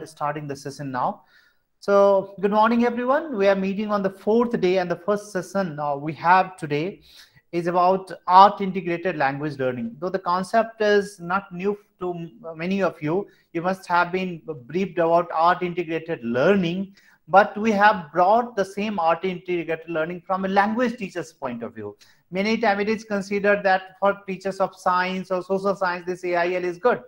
starting the session now. So, good morning, everyone. We are meeting on the fourth day, and the first session we have today is about art integrated language learning. Though the concept is not new to many of you, you must have been briefed about art integrated learning, but we have brought the same art integrated learning from a language teacher's point of view. Many times it is considered that for teachers of science or social science, this AIL is good,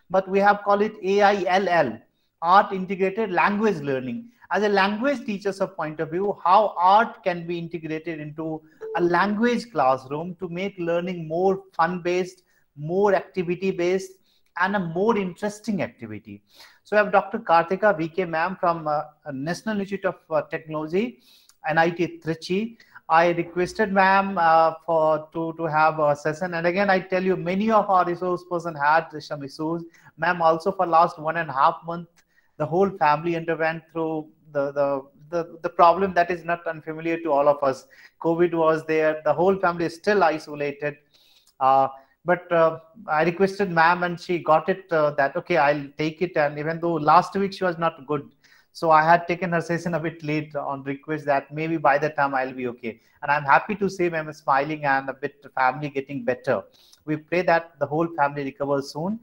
but we have called it AILL, art integrated language learning. As a language teacher's point of view, how art can be integrated into a language classroom to make learning more fun based, more activity based, and a more interesting activity. So I have Dr. Karthika VK ma'am from National Institute of Technology, NIT Trichy. I requested ma'am to have a session, and again I tell you, many of our resource person had some issues. Ma'am also for last 1.5 months, the whole family underwent through the problem that is not unfamiliar to all of us. COVID was there, the whole family is still isolated. But I requested ma'am and she got it that okay, I'll take it. And even though last week she was not good, so I had taken her session a bit late on request that maybe by the time I'll be okay. And I'm happy to say ma'am is smiling and a bit family getting better. We pray that the whole family recovers soon.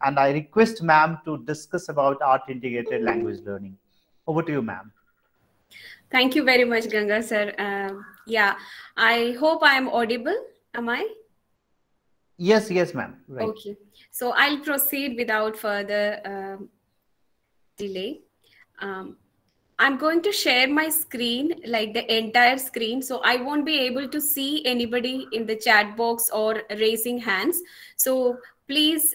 And I request ma'am to discuss about art integrated language learning. Over to you, ma'am. Thank you very much, Ganga sir. Yeah, I hope I am audible. Am I? Yes, ma'am. Right. Okay. So I'll proceed without further delay. I'm going to share my screen, like the entire screen. So I won't be able to see anybody in the chat box or raising hands. So please,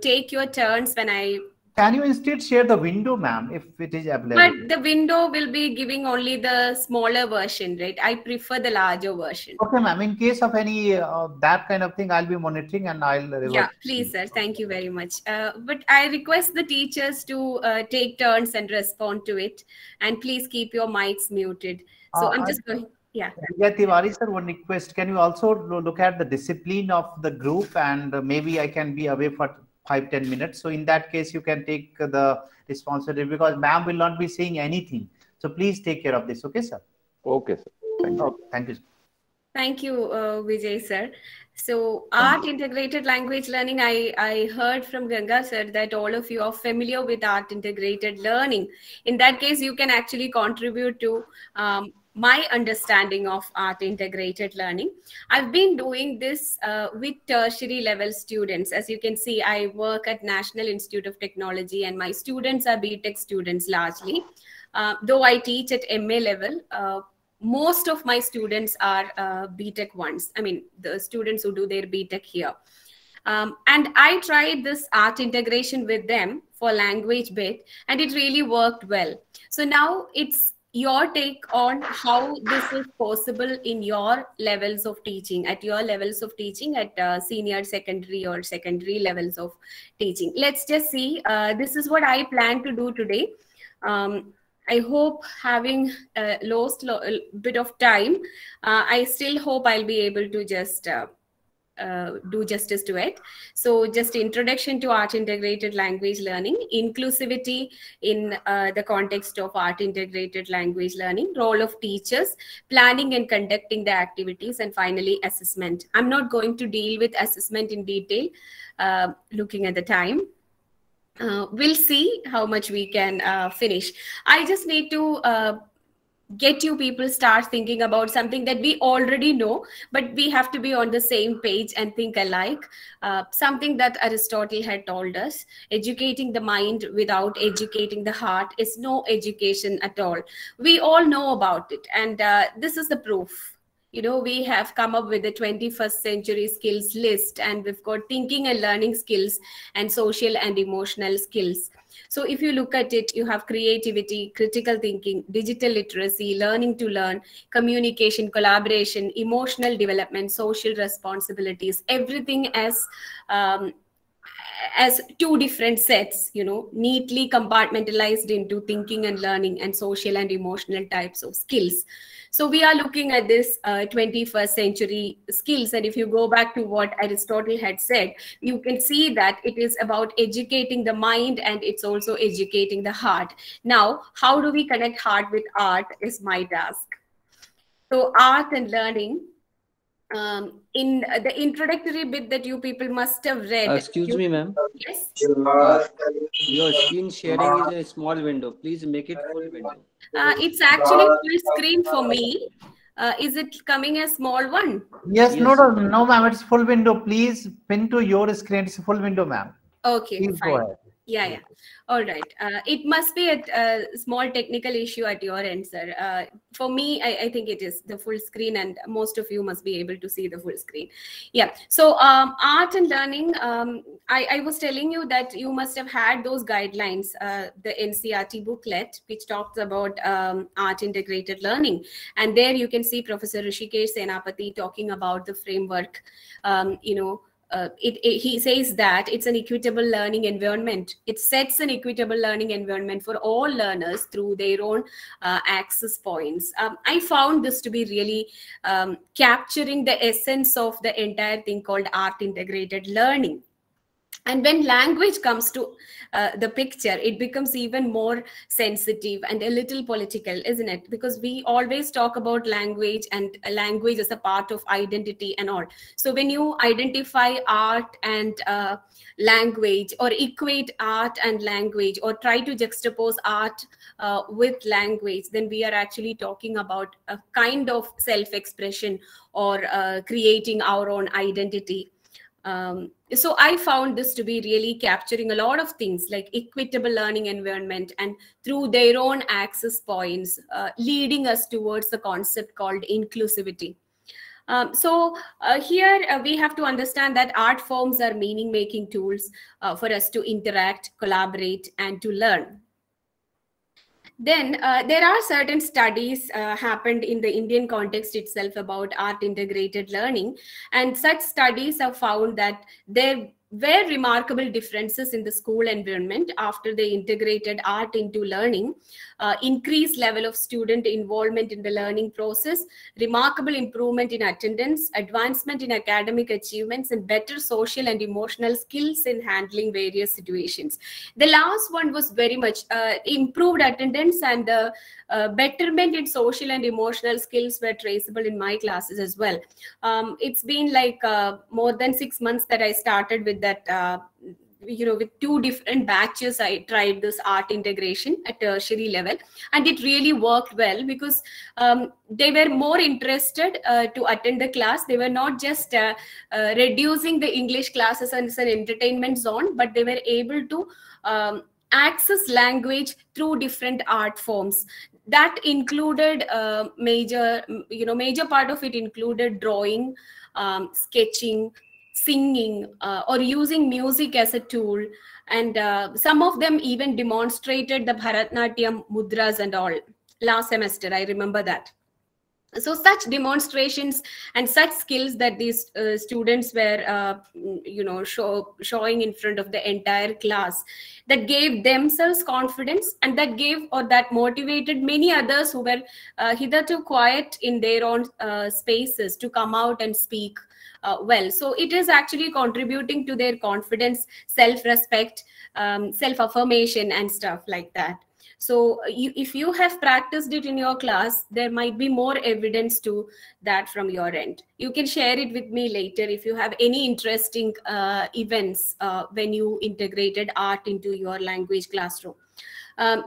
take your turns when I... Can you instead share the window, ma'am, if it is available? But the window will be giving only the smaller version, right? I prefer the larger version. Okay, ma'am. In case of any that kind of thing, I'll be monitoring and I'll revert. Yeah, please, sir. Thank you very much. But I request the teachers to take turns and respond to it. And please keep your mics muted. So I'm just going... Yeah. Yeah, Tiwari sir, one request. Can you also look at the discipline of the group, and maybe I can be away for 5-10 minutes. So in that case, you can take the responsibility because ma'am will not be saying anything. So please take care of this. Okay, sir? Okay, sir. Thank you. Thank you. Thank you, Vijay, sir. So art integrated language learning, I heard from Ganga, sir, that all of you are familiar with art integrated learning. In that case, you can actually contribute to my understanding of art integrated learning. I've been doing this with tertiary level students. As you can see, I work at National Institute of Technology and my students are BTech students largely. Though I teach at MA level, most of my students are BTech ones. I mean, the students who do their BTech here. And I tried this art integration with them for language bit and it really worked well. So now it's your take on how this is possible in your levels of teaching, at your levels of teaching at senior secondary or secondary levels of teaching. Let's just see. This is what I plan to do today. I hope, having lost a bit of time, I still hope I'll be able to just do justice to it. So just introduction to art integrated language learning, inclusivity in the context of art integrated language learning, role of teachers, planning and conducting the activities, and finally assessment. I'm not going to deal with assessment in detail, looking at the time. We'll see how much we can finish. I just need to get you people start thinking about something that we already know, but we have to be on the same page and think alike. Something that Aristotle had told us, educating the mind without educating the heart is no education at all. We all know about it, and this is the proof. You know, we have come up with the 21st century skills list, and we've got thinking and learning skills and social and emotional skills. So if you look at it, you have creativity, critical thinking, digital literacy, learning to learn, communication, collaboration, emotional development, social responsibilities, everything as two different sets, neatly compartmentalized into thinking and learning and social and emotional types of skills. So we are looking at this 21st century skills. And if you go back to what Aristotle had said, you can see that it is about educating the mind and it's also educating the heart. Now, how do we connect heart with art is my task. So art and learning, in the introductory bit that you people must have read. Excuse me, ma'am. Yes. Your screen sharing is a small window. Please make it full window. It's actually full screen for me. Is it coming a small one? Yes, no, ma'am. It's full window. Please pin to your screen. It's a full window, ma'am. Okay, please fine. go ahead. Yeah. All right. It must be a small technical issue at your end, sir. For me, I think it is the full screen, and most of you must be able to see the full screen. Yeah. So art and learning, I was telling you that you must have had those guidelines, the NCRT booklet, which talks about art integrated learning. And there you can see Professor Rishikesh Senapati talking about the framework, he says that it's an equitable learning environment. It sets an equitable learning environment for all learners through their own access points. I found this to be really capturing the essence of the entire thing called art integrated learning. And when language comes to the picture, it becomes even more sensitive and a little political, isn't it? Because we always talk about language and language as a part of identity and all. So when you identify art and language, or equate art and language, or try to juxtapose art with language, then we are actually talking about a kind of self-expression or creating our own identity. So I found this to be really capturing a lot of things like equitable learning environment, and through their own access points, leading us towards the concept called inclusivity. Here we have to understand that art forms are meaning-making tools for us to interact, collaborate, and to learn. Then there are certain studies happened in the Indian context itself about art integrated learning. And such studies have found that there were remarkable differences in the school environment after they integrated art into learning, increased level of student involvement in the learning process, remarkable improvement in attendance, advancement in academic achievements, and better social and emotional skills in handling various situations. The last one was very much improved attendance, and the betterment in social and emotional skills were traceable in my classes as well. It's been like more than 6 months that I started with that. With 2 different batches, I tried this art integration at tertiary level, and it really worked well because they were more interested to attend the class. They were not just reducing the English classes as an entertainment zone, but they were able to access language through different art forms. That included major part of it included drawing, sketching, singing, or using music as a tool. And some of them even demonstrated the Bharatnatyam mudras and all. Last semester, I remember that. So such demonstrations and such skills that these students were, showing in front of the entire class, that gave themselves confidence, and that motivated many others who were hitherto quiet in their own spaces to come out and speak well. So it is actually contributing to their confidence, self-respect, self-affirmation, and stuff like that. So if you have practiced it in your class, there might be more evidence to that from your end. You can share it with me later if you have any interesting events when you integrated art into your language classroom.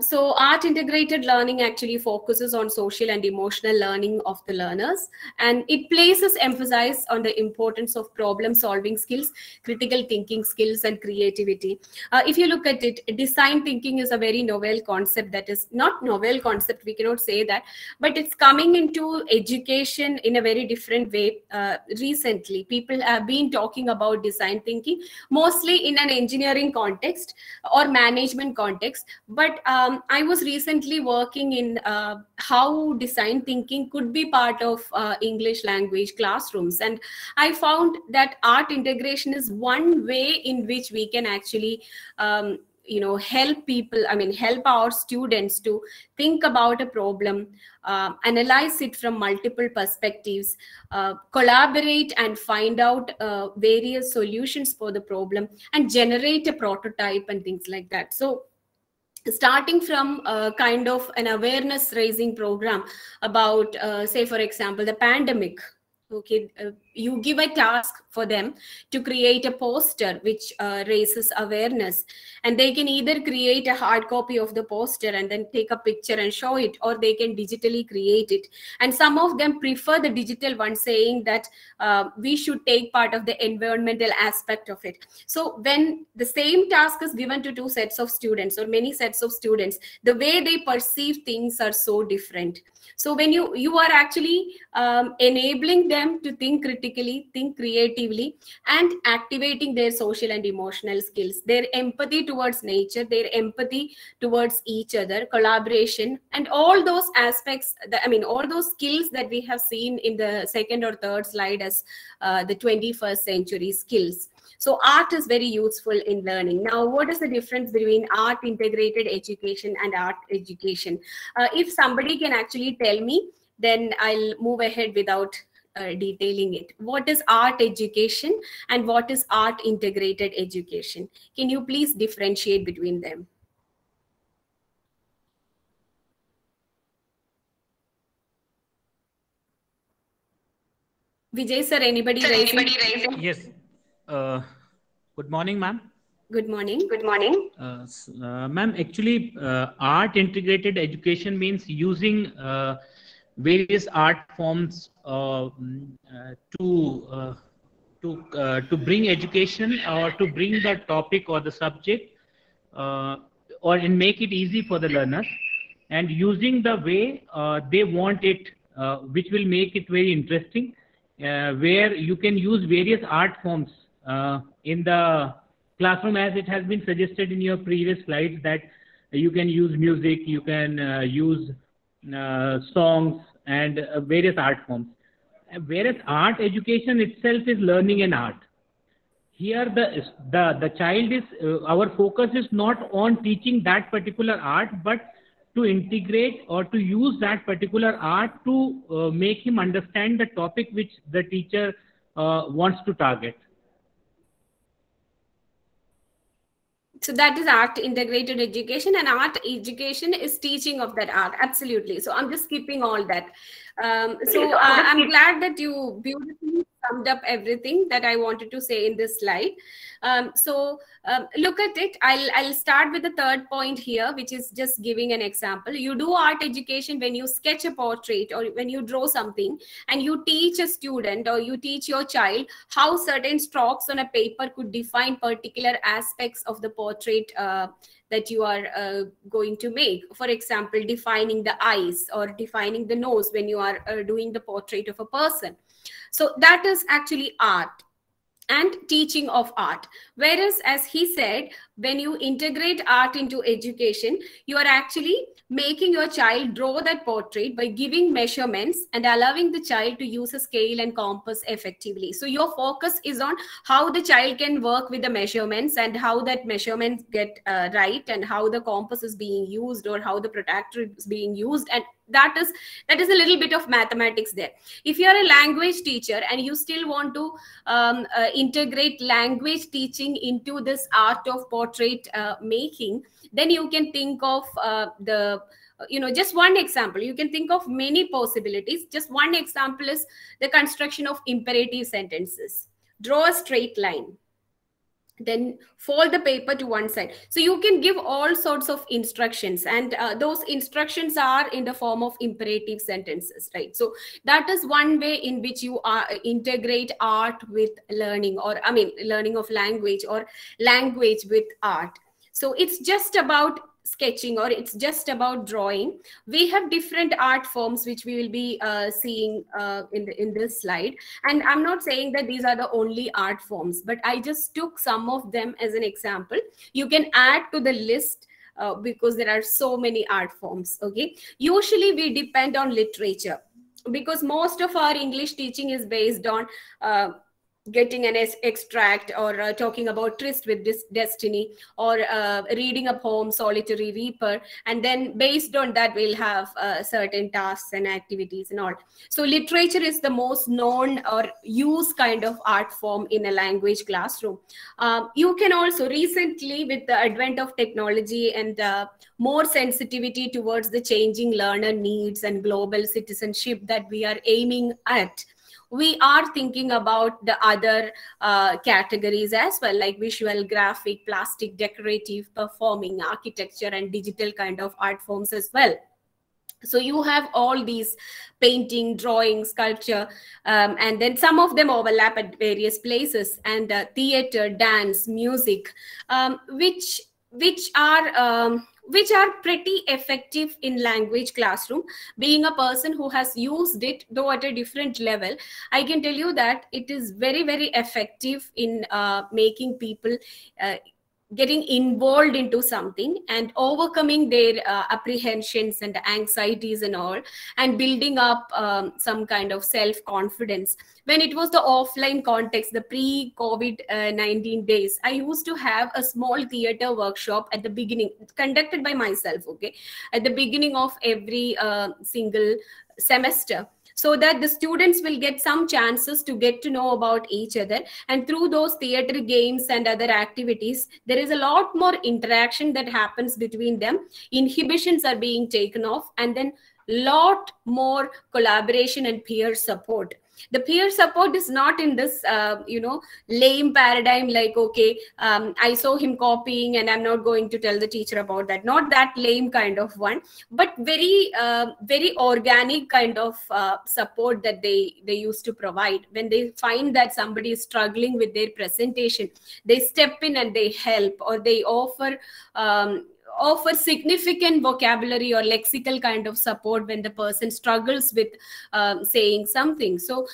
So art integrated learning actually focuses on social and emotional learning of the learners, and it places emphasis on the importance of problem solving skills, critical thinking skills, and creativity. If you look at it, design thinking is a very novel concept. That is not novel concept, we cannot say that, but it's coming into education in a very different way. Recently, people have been talking about design thinking mostly in an engineering context or management context, but I was recently working in how design thinking could be part of English language classrooms. And I found that art integration is one way in which we can actually help people, help our students to think about a problem, analyze it from multiple perspectives, collaborate and find out various solutions for the problem, and generate a prototype and things like that. So starting from kind of an awareness raising program about say for example the pandemic. Okay, you give a task for them to create a poster which raises awareness, and they can either create a hard copy of the poster and then take a picture and show it, or they can digitally create it. And some of them prefer the digital one, saying that we should take part of the environmental aspect of it. So when the same task is given to two sets of students or many sets of students, the way they perceive things are so different. So when you are actually enabling them to think critically, think creatively, and activating their social and emotional skills, their empathy towards nature, their empathy towards each other, collaboration, and all those aspects, all those skills that we have seen in the second or third slide as the 21st century skills. So art is very useful in learning. Now, what is the difference between art integrated education and art education? If somebody can actually tell me, then I'll move ahead without detailing it. What is art education and what is art integrated education? Can you please differentiate between them? Vijay sir, anybody raising? Yes. Good morning, ma'am. Good morning. Good morning. Ma'am, actually, art integrated education means using various art forms to bring education or to bring the topic or the subject or and make it easy for the learners, and using the way they want it, which will make it very interesting, where you can use various art forms in the classroom, as it has been suggested in your previous slides, that you can use music, you can use songs and various art forms. Whereas art education itself is learning an art. Here the child is, our focus is not on teaching that particular art, but to integrate or to use that particular art to make him understand the topic which the teacher wants to target. So that is art integrated education, and art education is teaching of that art. Absolutely. So I'm just skipping all that. I'm glad that you beautifully summed up everything that I wanted to say in this slide. Look at it. I'll start with the third point here, which is just giving an example. You do art education when you sketch a portrait or when you draw something, and you teach a student or you teach your child how certain strokes on a paper could define particular aspects of the portrait that you are going to make. For example, defining the eyes or defining the nose when you are doing the portrait of a person. So that is actually art and teaching of art. Whereas, as he said, when you integrate art into education, you are actually making your child draw that portrait by giving measurements and allowing the child to use a scale and compass effectively. So your focus is on how the child can work with the measurements and how that measurements get right, and how the compass is being used or how the protractor is being used. And that is a little bit of mathematics there. If you are a language teacher and you still want to integrate language teaching into this art of portrait making, then you can think of just one example. You can think of many possibilities. Just one example is the construction of imperative sentences. Draw a straight line, then fold the paper to one side. So you can give all sorts of instructions, and those instructions are in the form of imperative sentences, right? So that is one way in which you integrate art with learning, or learning of language or language with art. So it's just about sketching or it's just about drawing. We have different art forms which we will be seeing in this slide, and I'm not saying that these are the only art forms, but I just took some of them as an example. You can add to the list because there are so many art forms. Okay, usually we depend on literature because most of our English teaching is based on getting an extract, or talking about tryst with this destiny, or reading a poem Solitary Reaper, and then based on that we'll have certain tasks and activities and all. So literature is the most known or used kind of art form in a language classroom. You can also, recently with the advent of technology and more sensitivity towards the changing learner needs and global citizenship that we are aiming at, we are thinking about the other categories as well, like visual, graphic, plastic, decorative, performing, architecture, and digital kind of art forms as well. So you have all these: painting, drawing, sculpture, and then some of them overlap at various places, and theater, dance, music, which are pretty effective in language classroom. Being a person who has used it, though at a different level, I can tell you that it is very, very effective in making people getting involved into something and overcoming their apprehensions and anxieties and all, and building up some kind of self-confidence. When it was the offline context, the pre-COVID-19 days, I used to have a small theater workshop at the beginning, conducted by myself, okay, at the beginning of every single semester, so that the students will get some chances to get to know about each other. And through those theater games and other activities, there is a lot more interaction that happens between them. Inhibitions are being taken off, and then lot more collaboration and peer support. The peer support is not in this lame paradigm, like, okay, I saw him copying and I'm not going to tell the teacher about that. Not that lame kind of one, but very very organic kind of support that they used to provide. When they find that somebody is struggling with their presentation, they step in and they help, or they offer significant vocabulary or lexical kind of support when the person struggles with saying something. So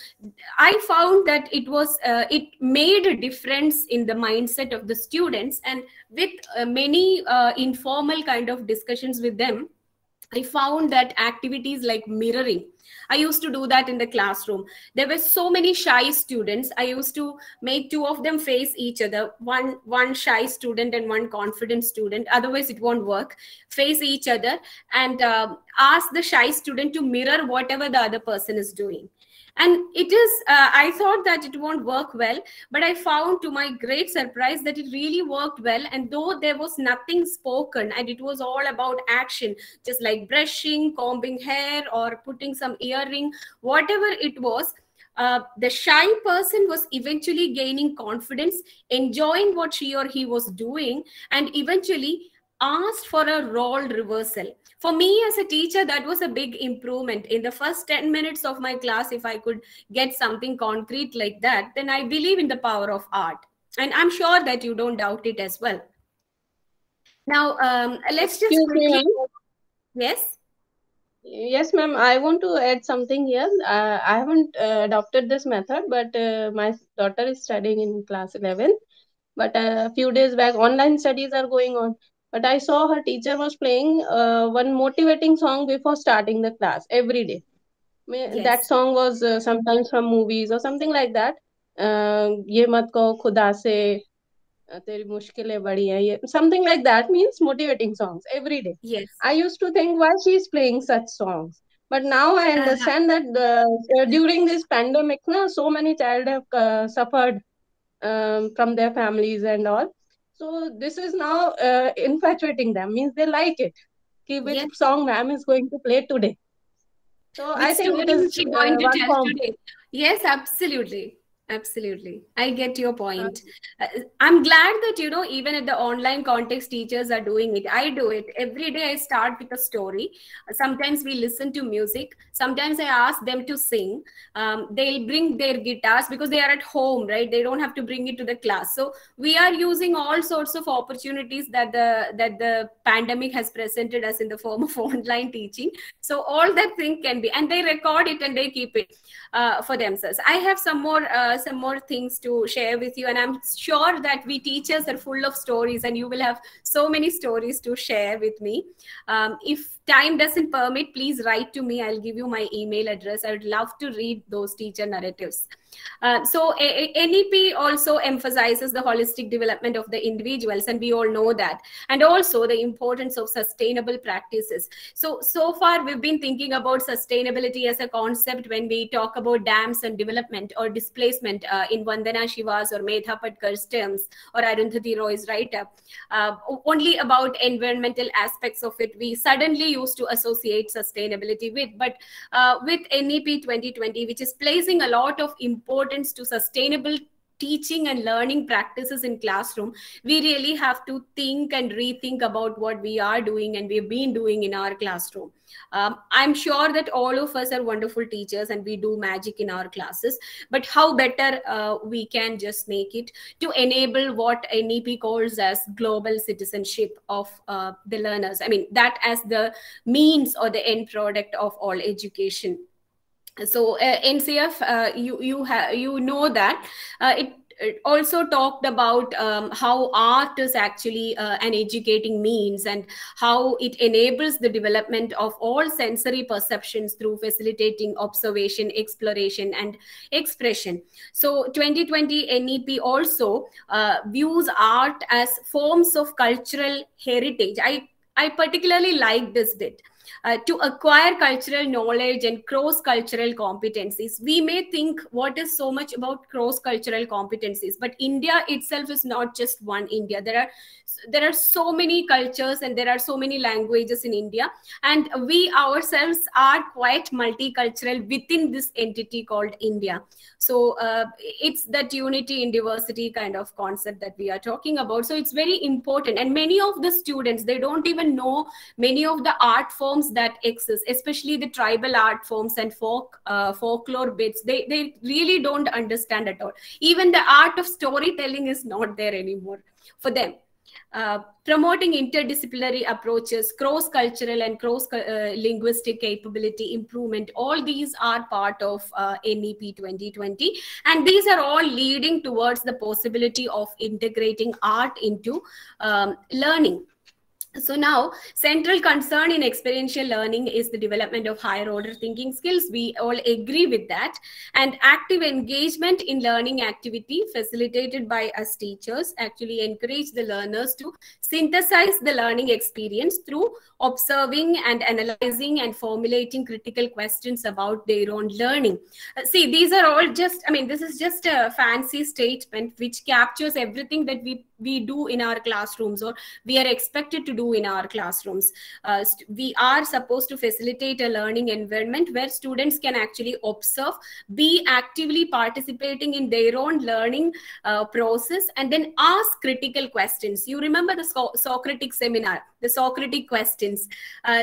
I found that it made a difference in the mindset of the students, and with many informal kind of discussions with them, I found that activities like mirroring, I used to do that in the classroom. There were so many shy students. I used to make two of them face each other, one shy student and one confident student. Otherwise, it won't work. Face each other and ask the shy student to mirror whatever the other person is doing. And it is, I thought that it won't work well, but I found to my great surprise that it really worked well. And though there was nothing spoken and it was all about action, just like brushing, combing hair, or putting some earring, whatever it was, the shy person was eventually gaining confidence, enjoying what she or he was doing, and eventually asked for a role reversal. For me as a teacher, that was a big improvement. In the first 10 minutes of my class, if I could get something concrete like that, then I believe in the power of art. And I'm sure that you don't doubt it as well. Now, let's just quickly... Yes? Yes, ma'am. I want to add something here. I haven't adopted this method, but my daughter is studying in class 11. But a few days back, online studies are going on. But I saw her teacher was playing one motivating song before starting the class every day. Yes. That song was sometimes from movies or something like that. Ye mat kaho khuda se, teri mushkilein badi hai. Something like that means motivating songs every day. Yes. I used to think why she's playing such songs. But now I understand that during this pandemic, so many child have suffered from their families and all. So this is now infatuating them, means they like it. Which song ma'am is going to play today. So which I think it story is she going to one tell form. today. Yes, absolutely. Absolutely. I get your point. I'm glad that, even at the online context, teachers are doing it. I do it. Every day I start with a story. Sometimes we listen to music. Sometimes I ask them to sing. They'll bring their guitars because they are at home, right? They don't have to bring it to the class. So we are using all sorts of opportunities that the pandemic has presented us in the form of online teaching. So all that thing can be, and they record it and they keep it for themselves. I have some more things to share with you, and I'm sure that we teachers are full of stories, and you will have so many stories to share with me. If time doesn't permit, please write to me. I'll give you my email address. I would love to read those teacher narratives. So NEP also emphasizes the holistic development of the individuals, and we all know that, and also the importance of sustainable practices. So far we've been thinking about sustainability as a concept when we talk about dams and development or displacement in Vandana Shiva's or Medha Patkar's terms, or Arundhati Roy's write-up. Only about environmental aspects of it we suddenly used to associate sustainability with, but with NEP 2020, which is placing a lot of importance to sustainable teaching and learning practices in classroom, we really have to think and rethink about what we are doing and we've been doing in our classroom. I'm sure that all of us are wonderful teachers and we do magic in our classes, but how better we can just make it to enable what NEP calls as global citizenship of the learners. I mean, that as the means or the end product of all education. So NCF, you know that it also talked about how art is actually an educating means and how it enables the development of all sensory perceptions through facilitating observation, exploration, and expression. So 2020 NEP also views art as forms of cultural heritage. I particularly like this bit. To acquire cultural knowledge and cross-cultural competencies. We may think what is so much about cross-cultural competencies, but India itself is not just one India. There are so many cultures and there are so many languages in India, and we ourselves are quite multicultural within this entity called India. So it's that unity in diversity kind of concept that we are talking about. So it's very important, and many of the students, they don't even know many of the art forms that exist, especially the tribal art forms and folklore bits. They really don't understand at all. Even the art of storytelling is not there anymore for them. Promoting interdisciplinary approaches, cross-cultural and cross-linguistic capability improvement, all these are part of NEP 2020, and these are all leading towards the possibility of integrating art into learning. So now, central concern in experiential learning is the development of higher order thinking skills. We all agree with that. And active engagement in learning activity facilitated by us teachers actually encourage the learners to synthesize the learning experience through observing and analyzing and formulating critical questions about their own learning. See, these are all just, I mean, this is just a fancy statement which captures everything that we do in our classrooms, or we are expected to do in our classrooms. We are supposed to facilitate a learning environment where students can actually observe, be actively participating in their own learning process, and then ask critical questions. You remember the Socratic seminar, the Socratic questions.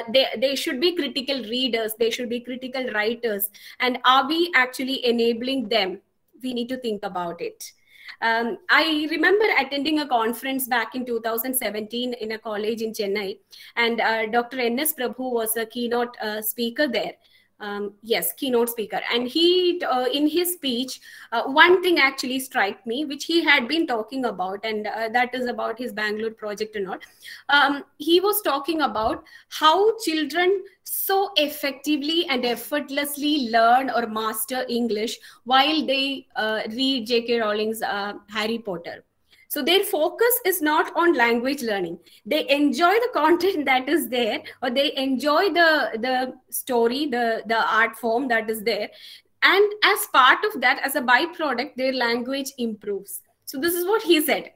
They should be critical readers, they should be critical writers. And are we actually enabling them? We need to think about it. I remember attending a conference back in 2017 in a college in Chennai, and Dr. N.S. Prabhu was a keynote speaker there. Yes, keynote speaker. And he, in his speech, one thing actually struck me, which he had been talking about, and that is about his Bangalore project and all. He was talking about how children so effectively and effortlessly learn or master English while they read J.K. Rowling's Harry Potter. So their focus is not on language learning. They enjoy the content that is there, or they enjoy the story, the art form that is there. And as part of that, as a byproduct, their language improves. So this is what he said.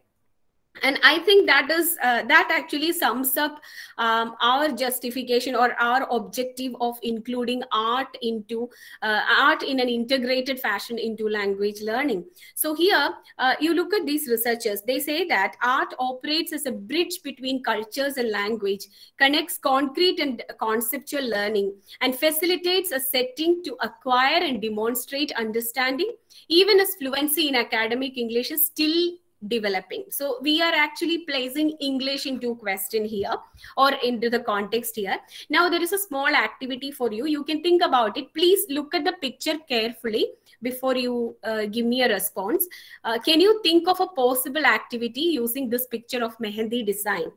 And I think that is that actually sums up our justification or our objective of including art into art in an integrated fashion into language learning. So here you look at these researchers. They say that art operates as a bridge between cultures and language, connects concrete and conceptual learning, and facilitates a setting to acquire and demonstrate understanding, even as fluency in academic English is still developing. So we are actually placing English into question here, or into the context here. Now there is a small activity for you. You can think about it. Please look at the picture carefully before you give me a response. Can you think of a possible activity using this picture of Mehendi design?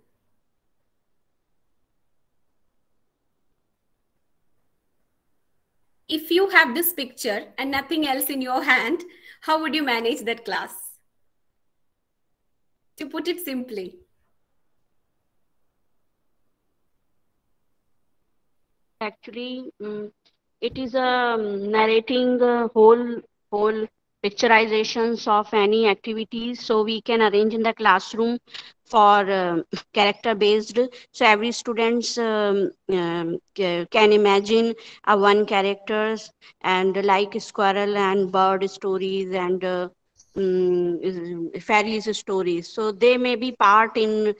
if you have this picture and nothing else in your hand, how would you manage that class? To put it simply. Actually, it is narrating whole picturizations of any activities, so we can arrange in the classroom for character based. So every students can imagine one characters, and like squirrel and bird stories and fairies stories. So they may be part in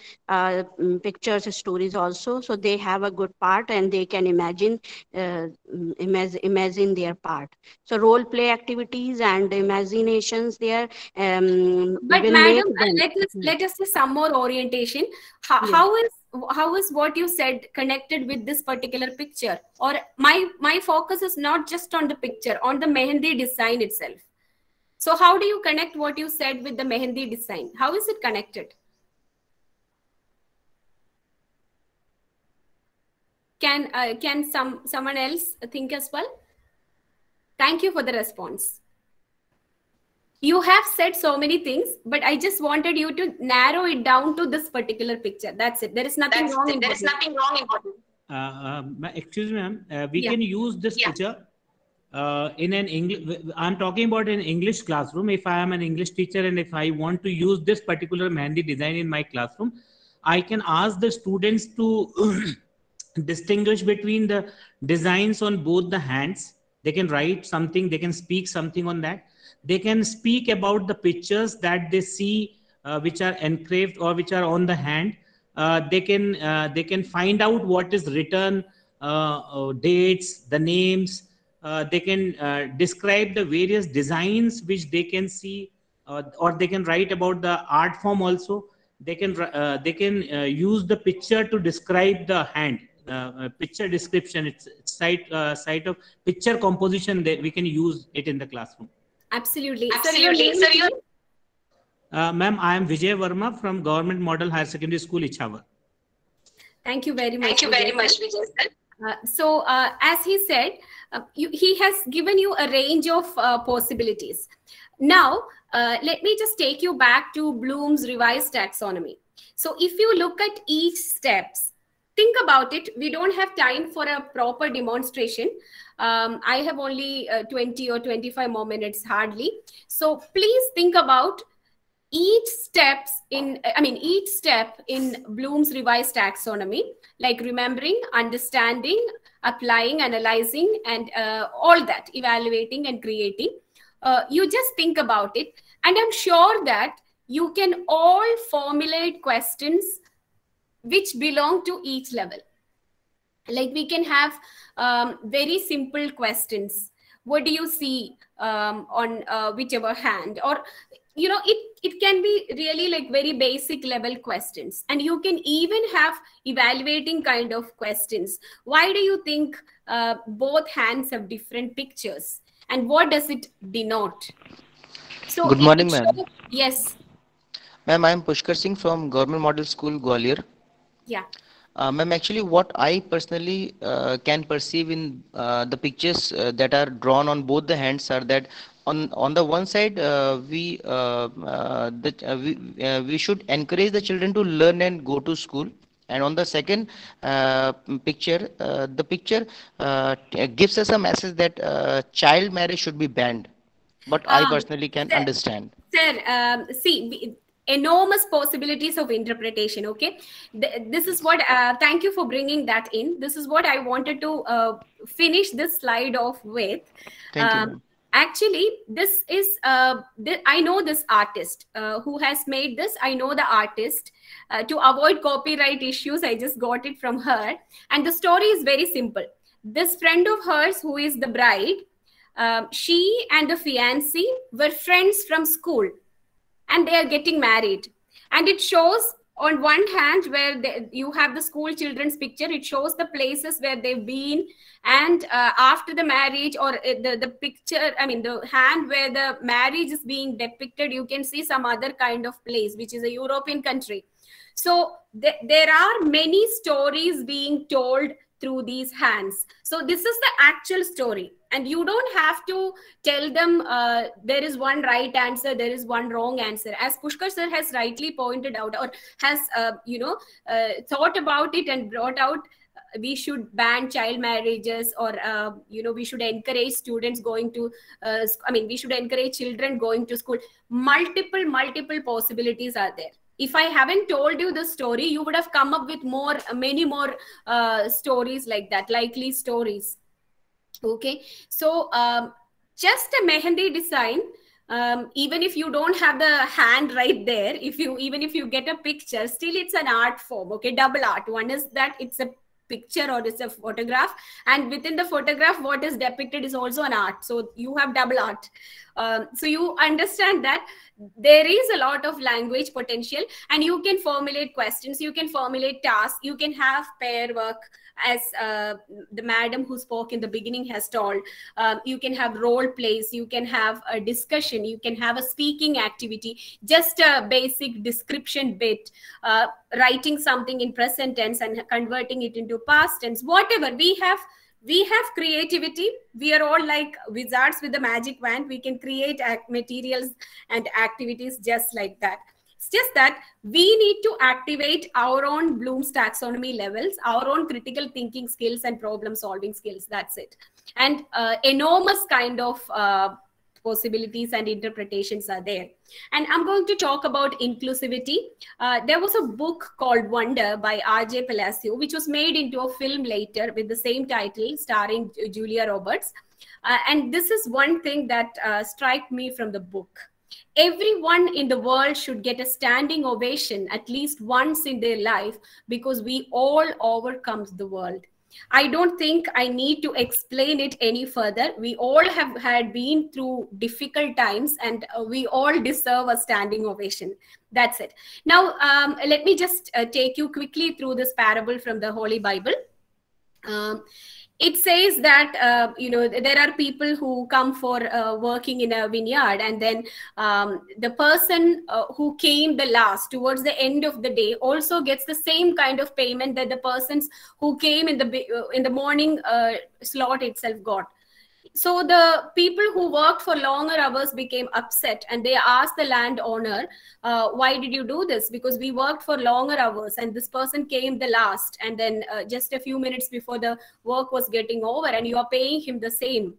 pictures stories also, so they have a good part and they can imagine imagine their part. So role play activities and imaginations there But will make madam, them. let us see some more orientation. Yes. How is what you said connected with this particular picture? Or my focus is not just on the picture, on the mehendi design itself. So how do you connect what you said with the mehendi design? How is it connected? Can someone else think as well? Thank you for the response. You have said so many things, but I just wanted you to narrow it down to this particular picture. That's it. There is nothing wrong in it. Excuse me, ma'am. We can use this picture in an English. I'm talking about an English classroom. If I am an English teacher and if I want to use this particular Mehndi design in my classroom, I can ask the students to distinguish between the designs on both the hands. They can write something, they can speak something on that. They can speak about the pictures that they see which are engraved or which are on the hand. They can find out what is written, dates, the names. They can describe the various designs which they can see, or they can write about the art form also. They can use the picture to describe the hand. Picture description, it's site of picture composition, that we can use it in the classroom. Absolutely. Sir, Ma'am, I am Vijay Verma from Government Model Higher Secondary School, Ichhavar. Thank you very much. Vijay, sir. So as he said, he has given you a range of possibilities. Now, let me just take you back to Bloom's revised taxonomy. So if you look at each steps, think about it. We don't have time for a proper demonstration. I have only 20 or 25 more minutes hardly. So please think about each step in Bloom's revised taxonomy, like remembering, understanding, applying, analyzing, and all that, evaluating and creating. You just think about it, and I'm sure that you can all formulate questions which belong to each level. Like we can have very simple questions. What do you see on whichever hand? Or, you know, it can be really like very basic level questions. And you can even have evaluating kind of questions. Why do you think both hands have different pictures? And what does it denote? So good morning, ma'am. Yes. Ma'am, I am Pushkar Singh from Government Model School, Gwalior. Yeah. Ma'am, actually what I personally can perceive in the pictures that are drawn on both the hands are that on the one side we should encourage the children to learn and go to school, and on the second picture, the picture gives us a message that child marriage should be banned. But I personally can understand. Sir, see, enormous possibilities of interpretation. Okay, this is what thank you for bringing that in. This is what I wanted to finish this slide off with. Thank you. Actually, this is I know this artist who has made this. I know the artist. To avoid copyright issues, I just got it from her, and the story is very simple. This friend of hers, who is the bride, she and the fiancé were friends from school, and they are getting married. And it shows on one hand where you have the school children's picture. It shows the places where they've been, and after the marriage, or the picture, I mean the hand where the marriage is being depicted, you can see some other kind of place, which is a European country. So there are many stories being told through these hands. So this is the actual story, and you don't have to tell them there is one right answer, there is one wrong answer. As Pushkar sir has rightly pointed out, or has thought about it and brought out, we should ban child marriages, or we should encourage students going to we should encourage children going to school. Multiple possibilities are there. If I haven't told you the story, you would have come up with many more stories like that, likely stories. Okay, so just a mehendi design, even if you don't have the hand right there, even if you get a picture, still it's an art form. Okay, double art. One is that it's a picture or it's a photograph, and within the photograph what is depicted is also an art, so you have double art. So you understand that there is a lot of language potential, and you can formulate questions, you can formulate tasks, you can have pair work, as the madam who spoke in the beginning has told. You can have role plays, you can have a discussion, you can have a speaking activity, just a basic description bit, writing something in present tense and converting it into past tense. Whatever we have creativity. We are all like wizards with the magic wand. We can create materials and activities just like that. It's just that we need to activate our own Bloom's taxonomy levels, our own critical thinking skills and problem solving skills. That's it. And enormous kind of possibilities and interpretations are there. And I'm going to talk about inclusivity. There was a book called Wonder by R.J. Palacio, which was made into a film later with the same title, starring Julia Roberts. And this is one thing that struck me from the book. Everyone in the world should get a standing ovation at least once in their life, because we all overcome the world. I don't think I need to explain it any further. We all had been through difficult times, and we all deserve a standing ovation. That's it. Now, let me just take you quickly through this parable from the Holy Bible. It says that there are people who come for working in a vineyard, and then the person who came the last towards the end of the day also gets the same kind of payment that the persons who came in the morning slot itself got. So the people who worked for longer hours became upset, and they asked the landowner, why did you do this? Because we worked for longer hours and this person came the last, and then just a few minutes before the work was getting over, and you are paying him the same.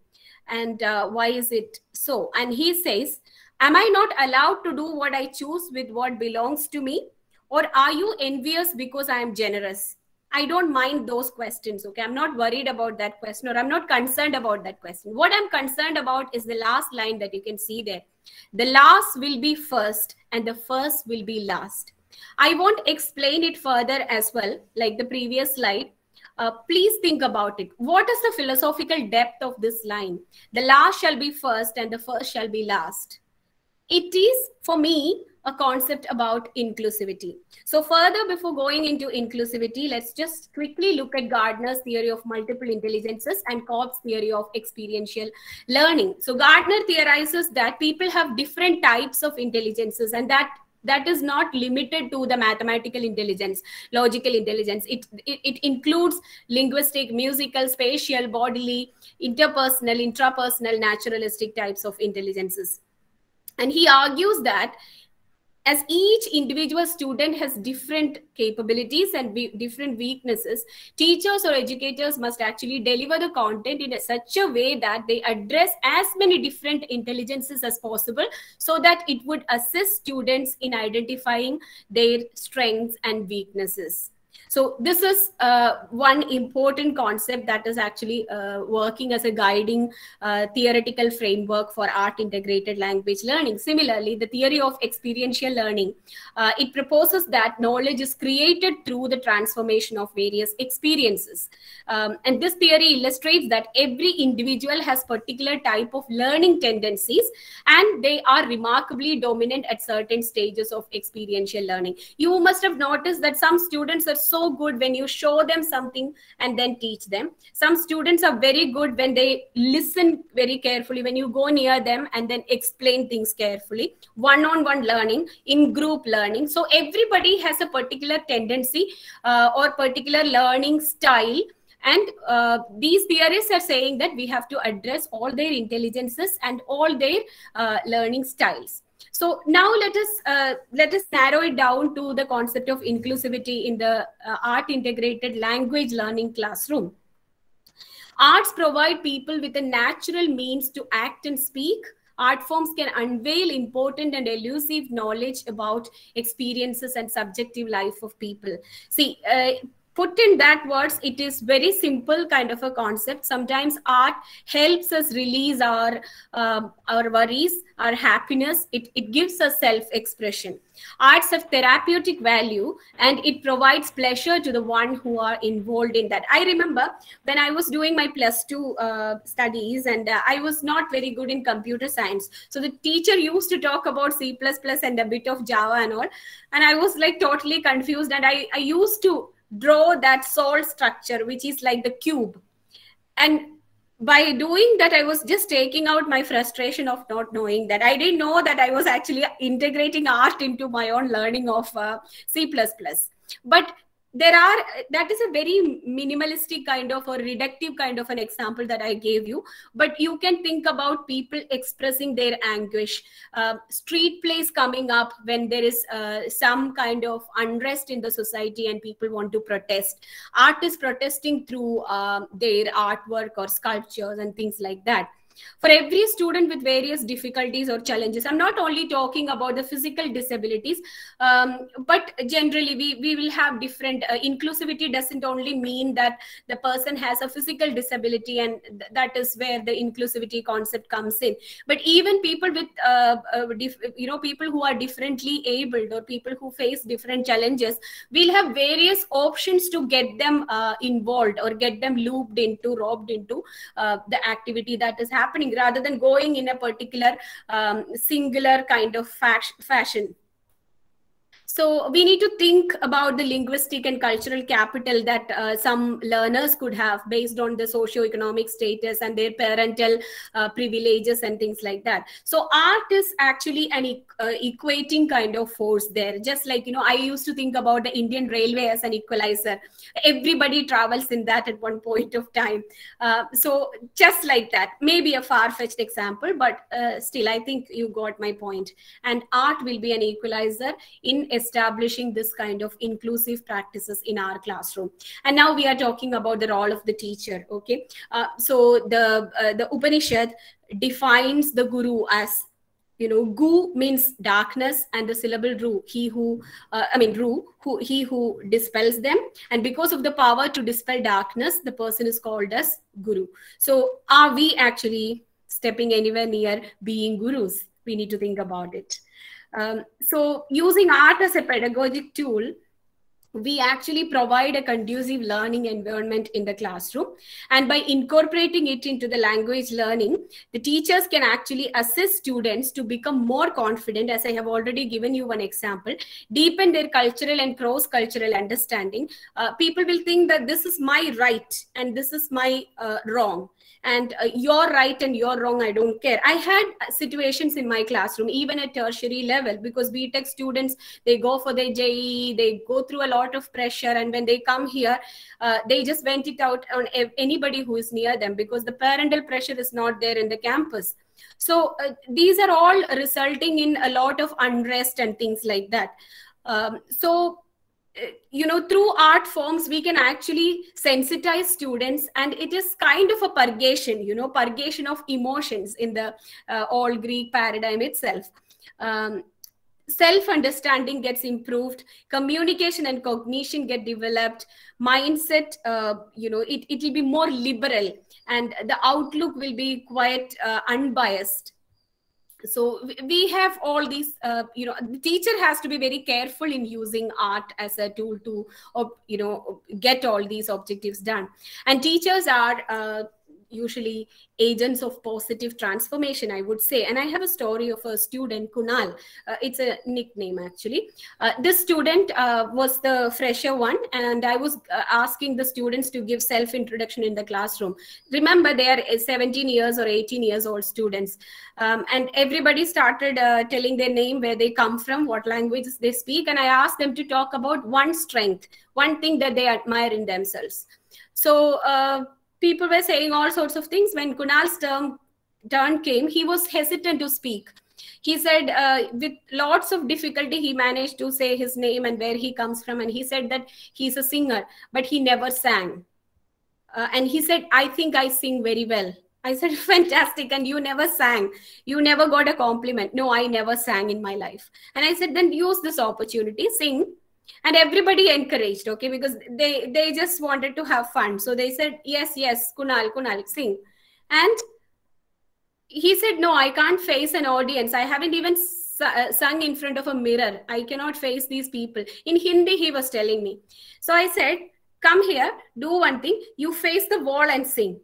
And why is it so? And he says, am I not allowed to do what I choose with what belongs to me? Or are you envious because I am generous? I don't mind those questions, okay? I'm not worried about that question, or I'm not concerned about that question. What I'm concerned about is the last line that you can see there. The last will be first, and the first will be last. I won't explain it further as well, like the previous slide. Please think about it. What is the philosophical depth of this line? The last shall be first, and the first shall be last. It is, for me, a concept about inclusivity. So further, before going into inclusivity, let's just quickly look at Gardner's theory of multiple intelligences and Cobb's theory of experiential learning. So Gardner theorizes that people have different types of intelligences, and that is not limited to the mathematical intelligence, logical intelligence. It includes linguistic, musical, spatial, bodily, interpersonal, intrapersonal, naturalistic types of intelligences. And he argues that as each individual student has different capabilities and different weaknesses, teachers or educators must actually deliver the content in such a way that they address as many different intelligences as possible, so that it would assist students in identifying their strengths and weaknesses. So this is one important concept that is actually working as a guiding theoretical framework for art integrated language learning. Similarly, the theory of experiential learning, it proposes that knowledge is created through the transformation of various experiences. And this theory illustrates that every individual has particular type of learning tendencies, and they are remarkably dominant at certain stages of experiential learning. You must have noticed that some students are so good when you show them something and then teach them. Some students are very good when they listen very carefully, when you go near them and then explain things carefully. One-on-one learning, in-group learning. So everybody has a particular tendency or particular learning style, And these theorists are saying that we have to address all their intelligences and all their learning styles. So now let us narrow it down to the concept of inclusivity in the art integrated language learning classroom. Arts provide people with a natural means to act and speak. Art forms can unveil important and elusive knowledge about experiences and subjective life of people. See, put in that words, it is very simple kind of a concept. Sometimes art helps us release our worries, our happiness. It gives us self-expression. Arts have therapeutic value, and it provides pleasure to the one who are involved in that. I remember when I was doing my +2 studies, and I was not very good in computer science. So the teacher used to talk about C++ and a bit of Java and all. And I was like totally confused. And I used to draw that solid structure, which is like the cube. And by doing that, I was just taking out my frustration of not knowing that. I didn't know that I was actually integrating art into my own learning of C++. But that is a very minimalistic kind of or reductive kind of an example that I gave you. But you can think about people expressing their anguish, street plays coming up when there is some kind of unrest in the society and people want to protest. Art is protesting through their artwork or sculptures and things like that. For every student with various difficulties or challenges, I'm not only talking about the physical disabilities, but generally we will have different inclusivity. Doesn't only mean that the person has a physical disability, and that is where the inclusivity concept comes in. But even people with people who are differently abled or people who face different challenges, we'll have various options to get them involved or get them looped into, roped into the activity that is happening, rather than going in a particular singular kind of fashion. So we need to think about the linguistic and cultural capital that some learners could have based on the socioeconomic status and their parental privileges and things like that. So art is actually an equating kind of force there. Just like, I used to think about the Indian Railway as an equalizer. Everybody travels in that at one point of time. So just like that, maybe a far-fetched example, but still, I think you got my point. And art will be an equalizer in establishing this kind of inclusive practices in our classroom. And now we are talking about the role of the teacher. Okay, so the Upanishad defines the guru as, gu means darkness, and the syllable ru, he who dispels them. And because of the power to dispel darkness, the person is called as guru. So are we actually stepping anywhere near being gurus? We need to think about it. So using art as a pedagogic tool, we actually provide a conducive learning environment in the classroom. And by incorporating it into the language learning, the teachers can actually assist students to become more confident, as I have already given you one example, deepen their cultural and cross-cultural understanding. People will think that this is my right and this is my wrong. And you're right and you're wrong, I don't care. I had situations in my classroom, even at tertiary level, because BTech students, they go for their JEE, they go through a lot of pressure. And when they come here, they just vent it out on anybody who is near them, because the parental pressure is not there in the campus. So these are all resulting in a lot of unrest and things like that. Through art forms, we can actually sensitize students, and it is kind of a purgation, purgation of emotions in the old Greek paradigm itself. Self-understanding gets improved, communication and cognition get developed, mindset, it will be more liberal, and the outlook will be quite unbiased. So we have all these, the teacher has to be very careful in using art as a tool to, get all these objectives done. And teachers are, usually agents of positive transformation, I would say. And I have a story of a student, Kunal. It's a nickname, actually. This student was the fresher one, and I was asking the students to give self-introduction in the classroom. Remember, they are 17 years or 18 years old students. And everybody started telling their name, where they come from, what languages they speak. And I asked them to talk about one strength, one thing that they admire in themselves. So people were saying all sorts of things. When Kunal's turn came, he was hesitant to speak. He said with lots of difficulty, he managed to say his name and where he comes from. And he said that he's a singer, but he never sang. And he said, I think I sing very well. I said, fantastic. And you never sang. You never got a compliment. No, I never sang in my life. And I said, then use this opportunity, sing. And everybody encouraged, okay, because they just wanted to have fun. So they said, yes, Kunal, sing. And he said, no, I can't face an audience. I haven't even sung in front of a mirror. I cannot face these people. In Hindi, he was telling me. So I said, come here, do one thing. You face the wall and sing.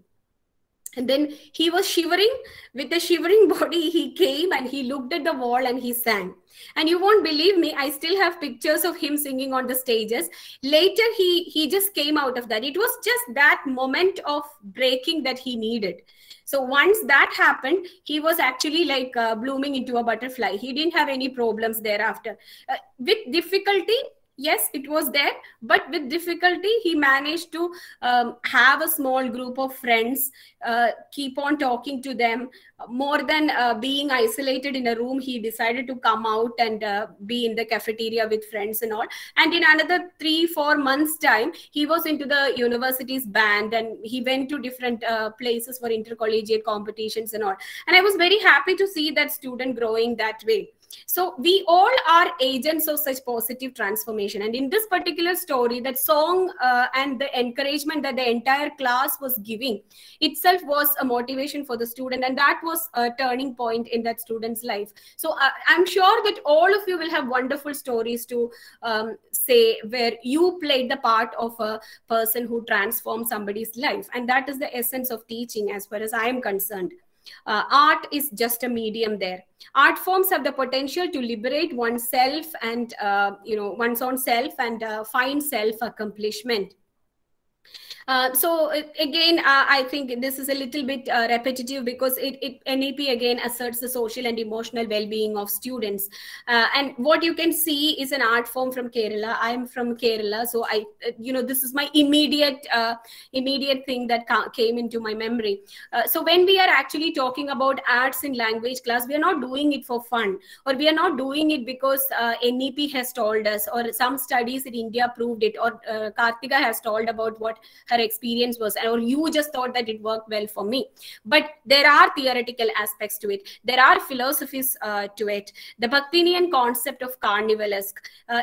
And then he was shivering. With a shivering body, he came and he looked at the wall and he sang. And you won't believe me, I still have pictures of him singing on the stages. Later, he just came out of that. It was just that moment of breaking that he needed. So once that happened, he was actually like blooming into a butterfly. He didn't have any problems thereafter. With difficulty, yes, it was there, but with difficulty, he managed to have a small group of friends, keep on talking to them. More than being isolated in a room, he decided to come out and be in the cafeteria with friends and all. And in another 3-4 months' time, he was into the university's band, and he went to different places for intercollegiate competitions and all. And I was very happy to see that student growing that way. So we all are agents of such positive transformation. And in this particular story, that song and the encouragement that the entire class was giving itself was a motivation for the student. And that was a turning point in that student's life. So I'm sure that all of you will have wonderful stories to say where you played the part of a person who transformed somebody's life. And that is the essence of teaching as far as I am concerned. Art is just a medium there. Art forms have the potential to liberate oneself and one's own self and find self-accomplishment. So again, I think this is a little bit repetitive because NEP again asserts the social and emotional well-being of students. And what you can see is an art form from Kerala. I am from Kerala, so this is my immediate thing that came into my memory. So when we are actually talking about arts in language class, we are not doing it for fun, or we are not doing it because NEP has told us, or some studies in India proved it, or Karthika has told about what her experience was, or you just thought that it worked well for me. But there are theoretical aspects to it. There are philosophies to it. The Bakhtinian concept of carnivalesque,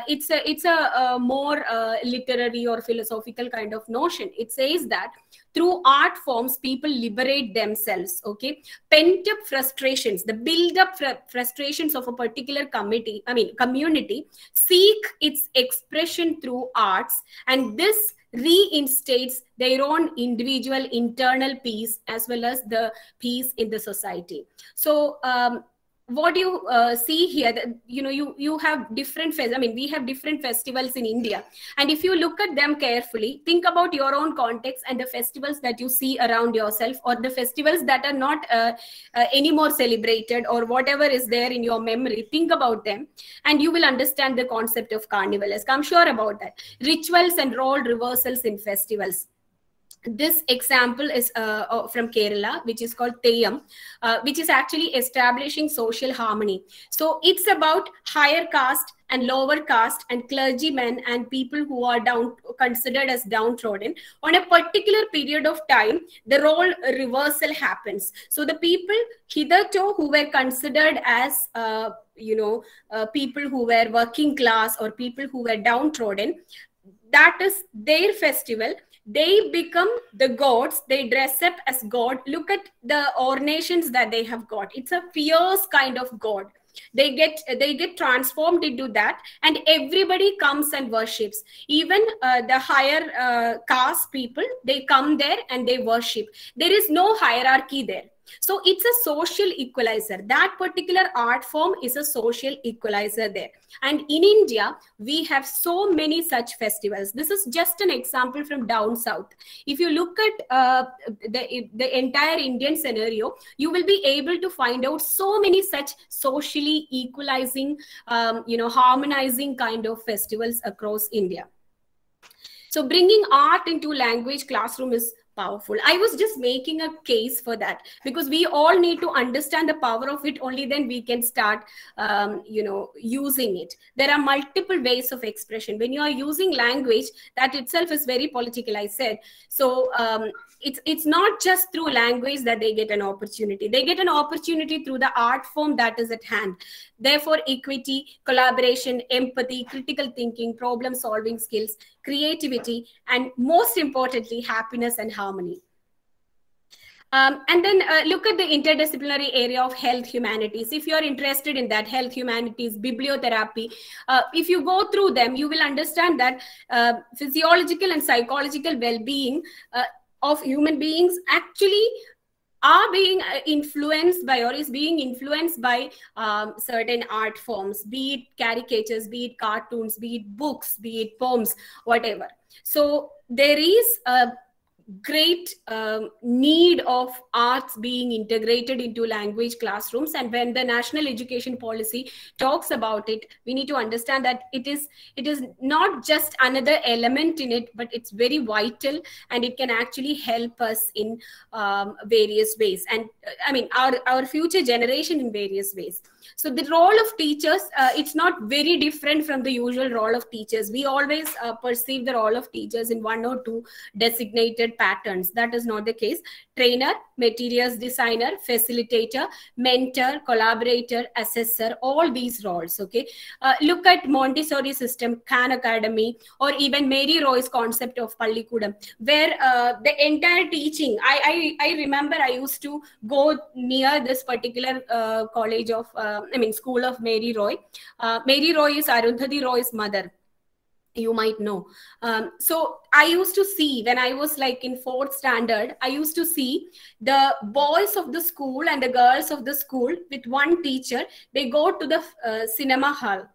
it's a more literary or philosophical kind of notion. It says that through art forms, people liberate themselves, okay? Pent-up frustrations, the build-up frustrations of a particular community seek its expression through arts, and this reinstates their own individual internal peace as well as the peace in the society. So what you see here, that you have different we have different festivals in India, and if you look at them carefully, think about your own context and the festivals that you see around yourself, or the festivals that are not anymore celebrated, or whatever is there in your memory. Think about them and you will understand the concept of carnivalesque. I'm sure about that. Rituals and role reversals in festivals. This example is from Kerala, which is called Theyyam, which is actually establishing social harmony. So it's about higher caste and lower caste and clergymen and people who are considered as downtrodden. On a particular period of time, the role reversal happens. So the people hitherto who were considered as people who were working class or people who were downtrodden, that is their festival. They become the gods. They dress up as God. Look at the ornations that they have got. It's a fierce kind of God. They get transformed into that, and everybody comes and worships. Even the higher caste people, they come there and they worship. There is no hierarchy there. So it's a social equalizer. That particular art form is a social equalizer there. And in India, we have so many such festivals. This is just an example from down south. If you look at the entire Indian scenario, you will be able to find out so many such socially equalizing, harmonizing kind of festivals across India. So bringing art into language classroom is powerful. I was just making a case for that, because we all need to understand the power of it. Only then we can start, using it. There are multiple ways of expression. When you are using language, that itself is very political, I said. So it's not just through language that they get an opportunity. They get an opportunity through the art form that is at hand. Therefore, equity, collaboration, empathy, critical thinking, problem solving skills, creativity, and most importantly, happiness and harmony. And then look at the interdisciplinary area of health humanities. If you're interested in that, health humanities, bibliotherapy, if you go through them, you will understand that physiological and psychological well-being of human beings actually are being influenced by, or is being influenced by certain art forms, be it caricatures, be it cartoons, be it books, be it poems, whatever. So there is a great need of arts being integrated into language classrooms. And when the national education policy talks about it, we need to understand that it is not just another element in it, but it's very vital, and it can actually help us in various ways, and I mean our future generation in various ways. So the role of teachers, it's not very different from the usual role of teachers. We always perceive the role of teachers in one or two designated patterns. That is not the case. Trainer, materials designer, facilitator, mentor, collaborator, assessor, all these roles. Okay, look at Montessori system, Khan Academy, or even Mary Roy's concept of Pallikudam, where the entire teaching, I remember I used to go near this particular college of school of Mary Roy. Mary Roy is Arundhati Roy's mother, you might know. So I used to see, when I was like in 4th standard, I used to see the boys of the school and the girls of the school with one teacher. They go to the cinema hall,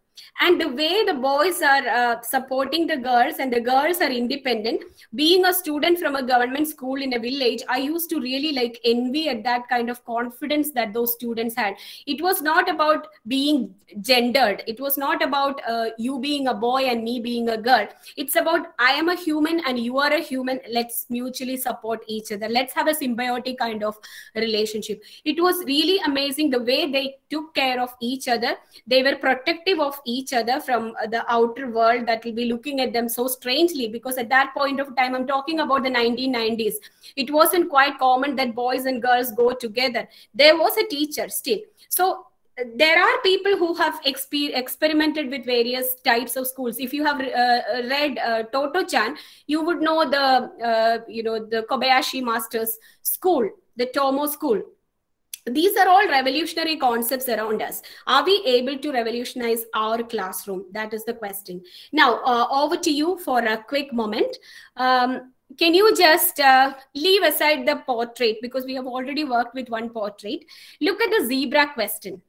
and the way the boys are supporting the girls, and the girls are independent. Being a student from a government school in a village, I used to really like envy at that kind of confidence that those students had. It was not about being gendered. It was not about you being a boy and me being a girl. It's about, I am a human and you are a human. Let's mutually support each other. Let's have a symbiotic kind of relationship. It was really amazing the way they took care of each other. They were protective of each other from the outer world that will be looking at them so strangely, because at that point of time, I'm talking about the 1990s, it wasn't quite common that boys and girls go together. There was a teacher still. So there are people who have experimented with various types of schools. If you have read Toto-chan, you would know the Kobayashi Masters school, the Tomo school. These are all revolutionary concepts around us. Are we able to revolutionize our classroom? That is the question. Now, over to you for a quick moment. Can you just leave aside the portrait, because we have already worked with one portrait. Look at the zebra question.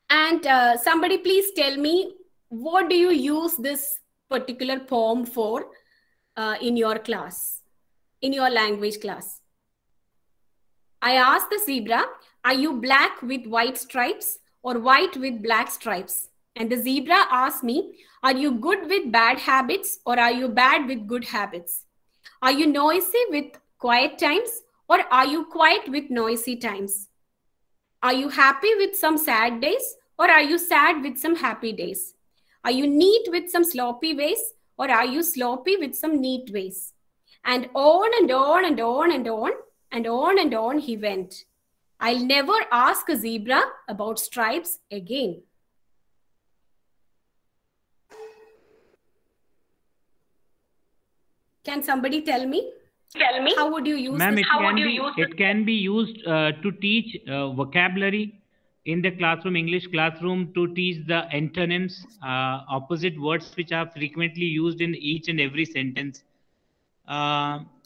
And somebody please tell me, what do you use this particular poem for in your class, in your language class? I asked the zebra, are you black with white stripes or white with black stripes? And the zebra asked me, are you good with bad habits or are you bad with good habits? Are you noisy with quiet times or are you quiet with noisy times? Are you happy with some sad days or are you sad with some happy days? Are you neat with some sloppy ways or are you sloppy with some neat ways? And on and on and on and on. And on and on he went. I'll never ask a zebra about stripes again. Can somebody tell me? How would you use Ma'am, this? it can be used to teach vocabulary. in the classroom, English classroom, to teach the antonyms, opposite words which are frequently used in each and every sentence.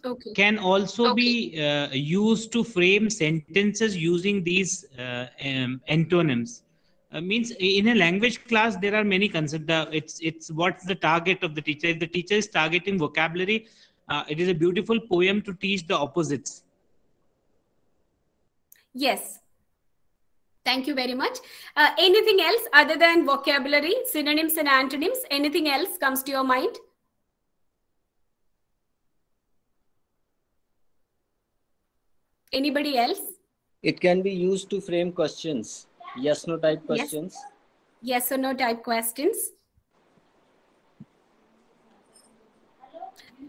Okay. Can also be used to frame sentences using these antonyms. Means in a language class there are many concepts. It's what's the target of the teacher. If the teacher is targeting vocabulary, it is a beautiful poem to teach the opposites. Yes. Thank you very much. Anything else other than vocabulary, synonyms and antonyms? Anything else comes to your mind? Anybody else? It can be used to frame questions. Yes, no type questions. Yes or no type questions.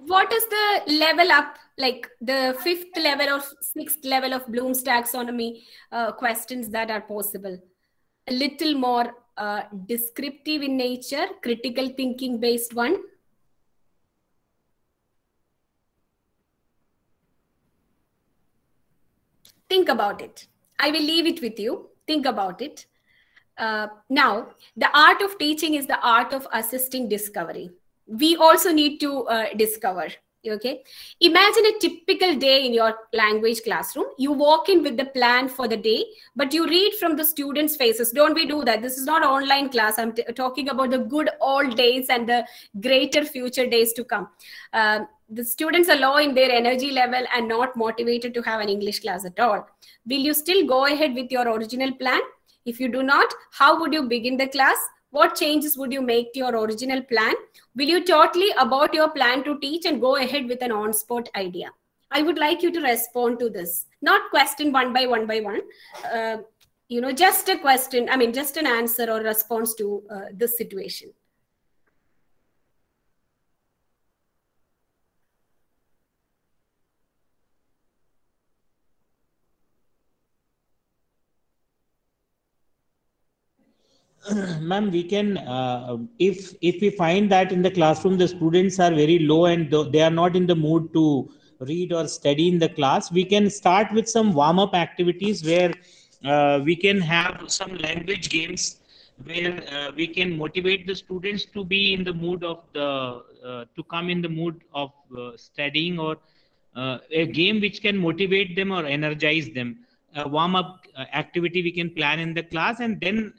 What is the level up, like the 5th level or 6th level of Bloom's taxonomy questions that are possible? A little more descriptive in nature, critical thinking based one. Think about it. I will leave it with you. Think about it. Now, the art of teaching is the art of assisting discovery. We also need to discover. Okay. Imagine a typical day in your language classroom. You walk in with the plan for the day, but you read from the students' faces. Don't we do that? This is not an online class. I'm talking about the good old days and the greater future days to come. The students are low in their energy level and not motivated to have an English class at all. Will you still go ahead with your original plan? If you do not, how would you begin the class? What changes would you make to your original plan? Will you totally abort your plan to teach and go ahead with an on-spot idea? I would like you to respond to this. Not question one by one. Just a question. I mean, just an answer or response to this situation. Ma'am, we can if we find that in the classroom the students are very low and they are not in the mood to read or study in the class, we can start with some warm-up activities where we can have some language games where we can motivate the students to be in the mood of to come in the mood of studying, or a game which can motivate them or energize them. A warm-up activity we can plan in the class, and then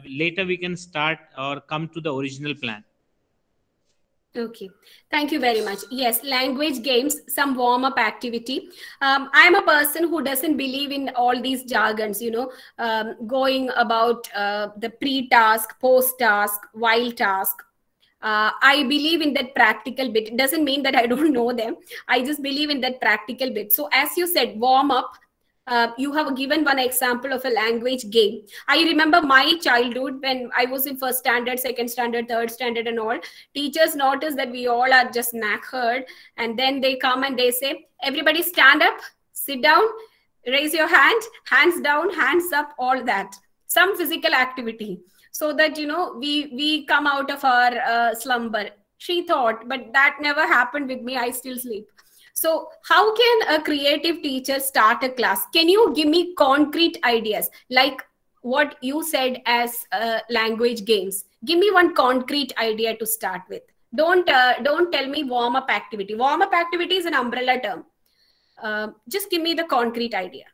later we can start or come to the original plan. Okay, thank you very much. Yes, language games, some warm-up activity. I'm a person who doesn't believe in all these jargons, going about the pre-task, post-task, while task. I believe in that practical bit. It doesn't mean that I don't know them. I just believe in that practical bit. So as you said, warm-up. You have given one example of a language game. I remember my childhood when I was in first standard, second standard, third standard and all. Teachers notice that we all are just knackered, and then they come and they say, everybody stand up, sit down, raise your hand, hands down, hands up, all that. Some physical activity so that, we come out of our slumber. She thought, but that never happened with me. I still sleep. So how can a creative teacher start a class? Can you give me concrete ideas like what you said as language games? Give me one concrete idea to start with. Don't tell me warm-up activity. Warm-up activity is an umbrella term. Just give me the concrete idea.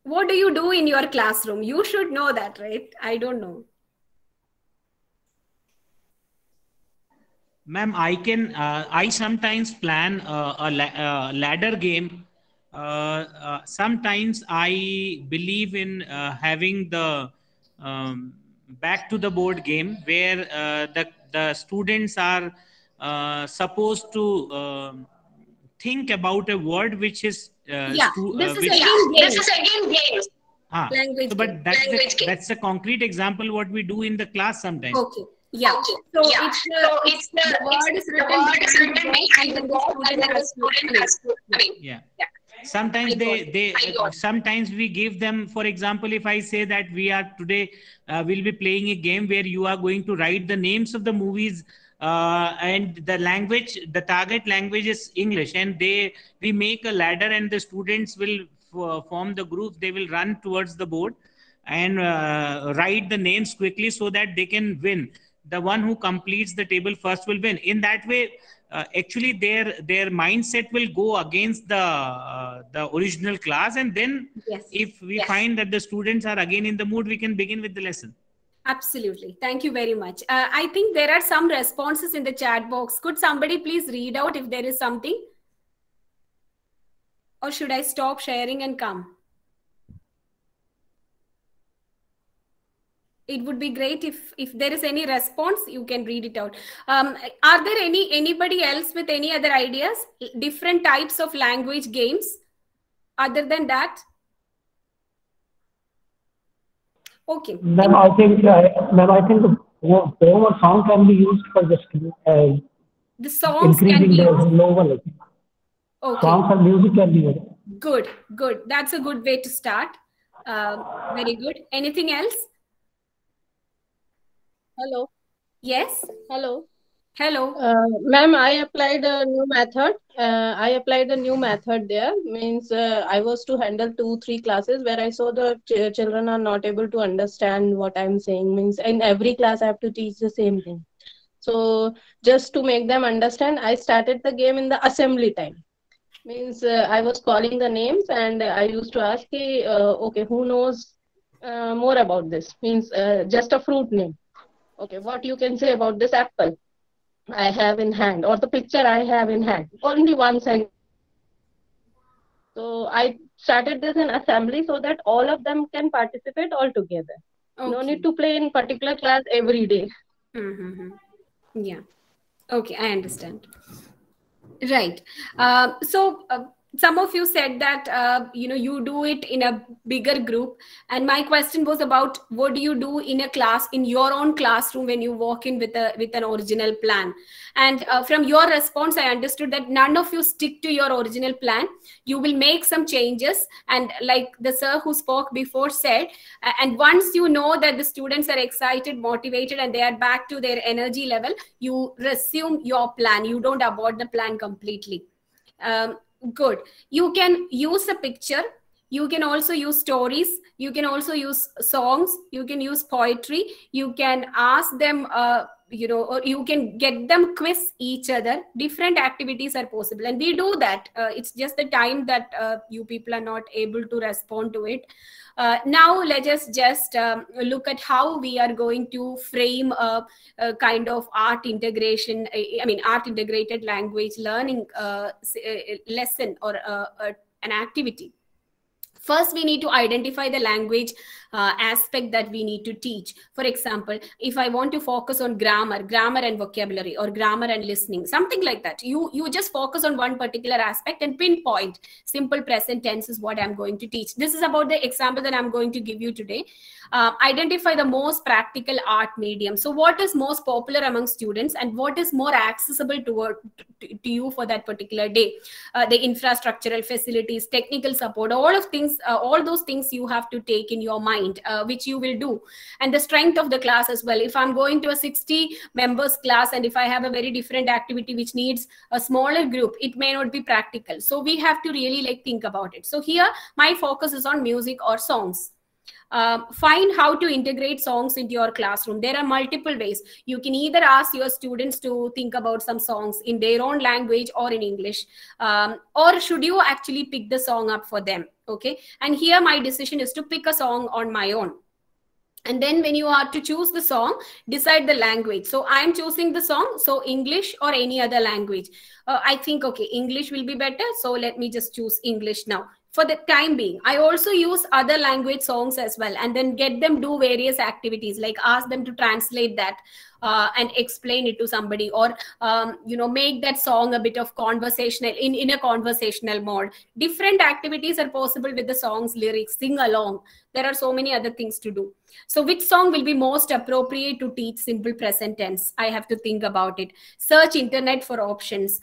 What do you do in your classroom? You should know that, right? I don't know. Ma'am, I sometimes plan a ladder game. Sometimes I believe in having the back to the board game where the students are supposed to think about a word which is this is again game. Language so, but that's a concrete example what we do in the class sometimes. Okay. Yeah. Okay. So yeah. It's the word is written behind the board and the student has to. Yeah. Sometimes sometimes we give them, for example, if I say that we are today we'll be playing a game where you are going to write the names of the movies and the target language is English, and we make a ladder and the students will form the groups, they will run towards the board and write the names quickly so that they can win. The one who completes the table first will win. In that way, actually their mindset will go against the original class, and then if we find that the students are again in the mood, we can begin with the lesson. Absolutely. Thank you very much. I think there are some responses in the chat box. Could somebody please read out if there is something? Or should I stop sharing and come? It would be great if there is any response, you can read it out. Are there anybody else with any other ideas? Different types of language games other than that? Okay. Ma'am, I think the poem or song can be used for just the songs increasing the level. Okay. Songs and music can be used. Good. That's a good way to start. Very good. Anything else? Hello. Yes. Hello. Ma'am, I applied a new method. There. Means I was to handle 2-3 classes where I saw the children are not able to understand what I'm saying. Means in every class I have to teach the same thing. So just to make them understand, I started the game in the assembly time. Means I was calling the names and I used to ask, okay, who knows more about this? Means just a fruit name. Okay, what you can say about this apple I have in hand, or the picture I have in hand? Only one sentence. So I started this in assembly so that all of them can participate all together. Okay. No need to play in particular class every day. Yeah. Okay, I understand. Right. Some of you said that you do it in a bigger group, and my question was about what do you do in a class, in your own classroom, when you walk in with an original plan. And from your response, I understood that none of you stick to your original plan. You will make some changes, and like the sir who spoke before said, and once you know that the students are excited, motivated, and they are back to their energy level, you resume your plan. You don't abort the plan completely. Good. You can use a picture. You can also use stories. You can also use songs. You can use poetry. You can ask them, or you can get them quiz each other. Different activities are possible. And we do that. It's just the time that you people are not able to respond to it. Now let us just look at how we are going to frame a kind of art integration, art integrated language learning lesson or an activity. First, we need to identify the language aspect that we need to teach. For example, if I want to focus on grammar and vocabulary, or grammar and listening, something like that, you just focus on one particular aspect and pinpoint. Simple present tense is what I'm going to teach. This is about the example that I'm going to give you today. Identify the most practical art medium. So what is most popular among students and what is more accessible to you for that particular day? The infrastructural facilities, technical support, all those things you have to take in your mind, which you will do. And the strength of the class as well. If I'm going to a 60 members class, and if I have a very different activity which needs a smaller group, it may not be practical. So we have to really think about it. So here my focus is on music or songs. Find how to integrate songs into your classroom. There are multiple ways. You can either ask your students to think about some songs in their own language or in English, or should you actually pick the song up for them? Okay. And here my decision is to pick a song on my own. And then when you are to choose the song, decide the language. So I'm choosing the song, so English or any other language. I think, okay, English will be better. So let me just choose English now. For the time being, I also use other language songs as well, and then get them do various activities, like ask them to translate that and explain it to somebody, or make that song a bit of conversational, in a conversational mode. Different activities are possible with the song's lyrics. Sing along. There are so many other things to do. So which song will be most appropriate to teach simple present tense? I have to think about it. Search internet for options.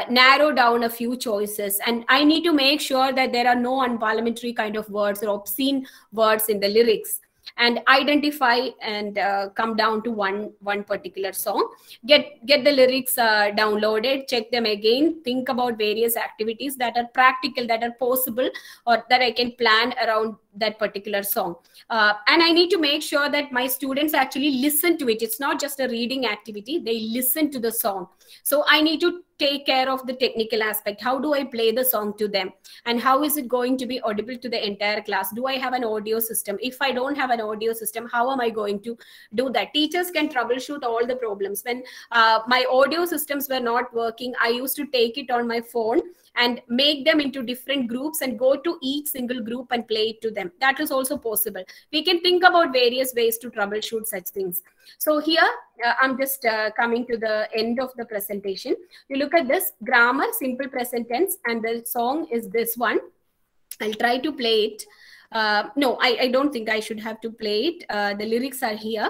Narrow down a few choices, and I need to make sure that there are no unparliamentary kind of words or obscene words in the lyrics. and identify and come down to one particular song. Get the lyrics downloaded, check them again, think about various activities that are practical, that are possible, or that I can plan around that particular song. And I need to make sure that my students actually listen to it. It's not just a reading activity, they listen to the song. So I need to take care of the technical aspect. How do I play the song to them, and how is it going to be audible to the entire class? Do I have an audio system? If I don't have an audio system, how am I going to do that? Teachers can troubleshoot all the problems. When my audio systems were not working, I used to take it on my phone and make them into different groups and go to each single group and play it to them. That is also possible. We can think about various ways to troubleshoot such things. So here, I'm just coming to the end of the presentation. You look at this grammar, simple present tense, and the song is this one. I'll try to play it. No, I don't think I should have to play it. The lyrics are here.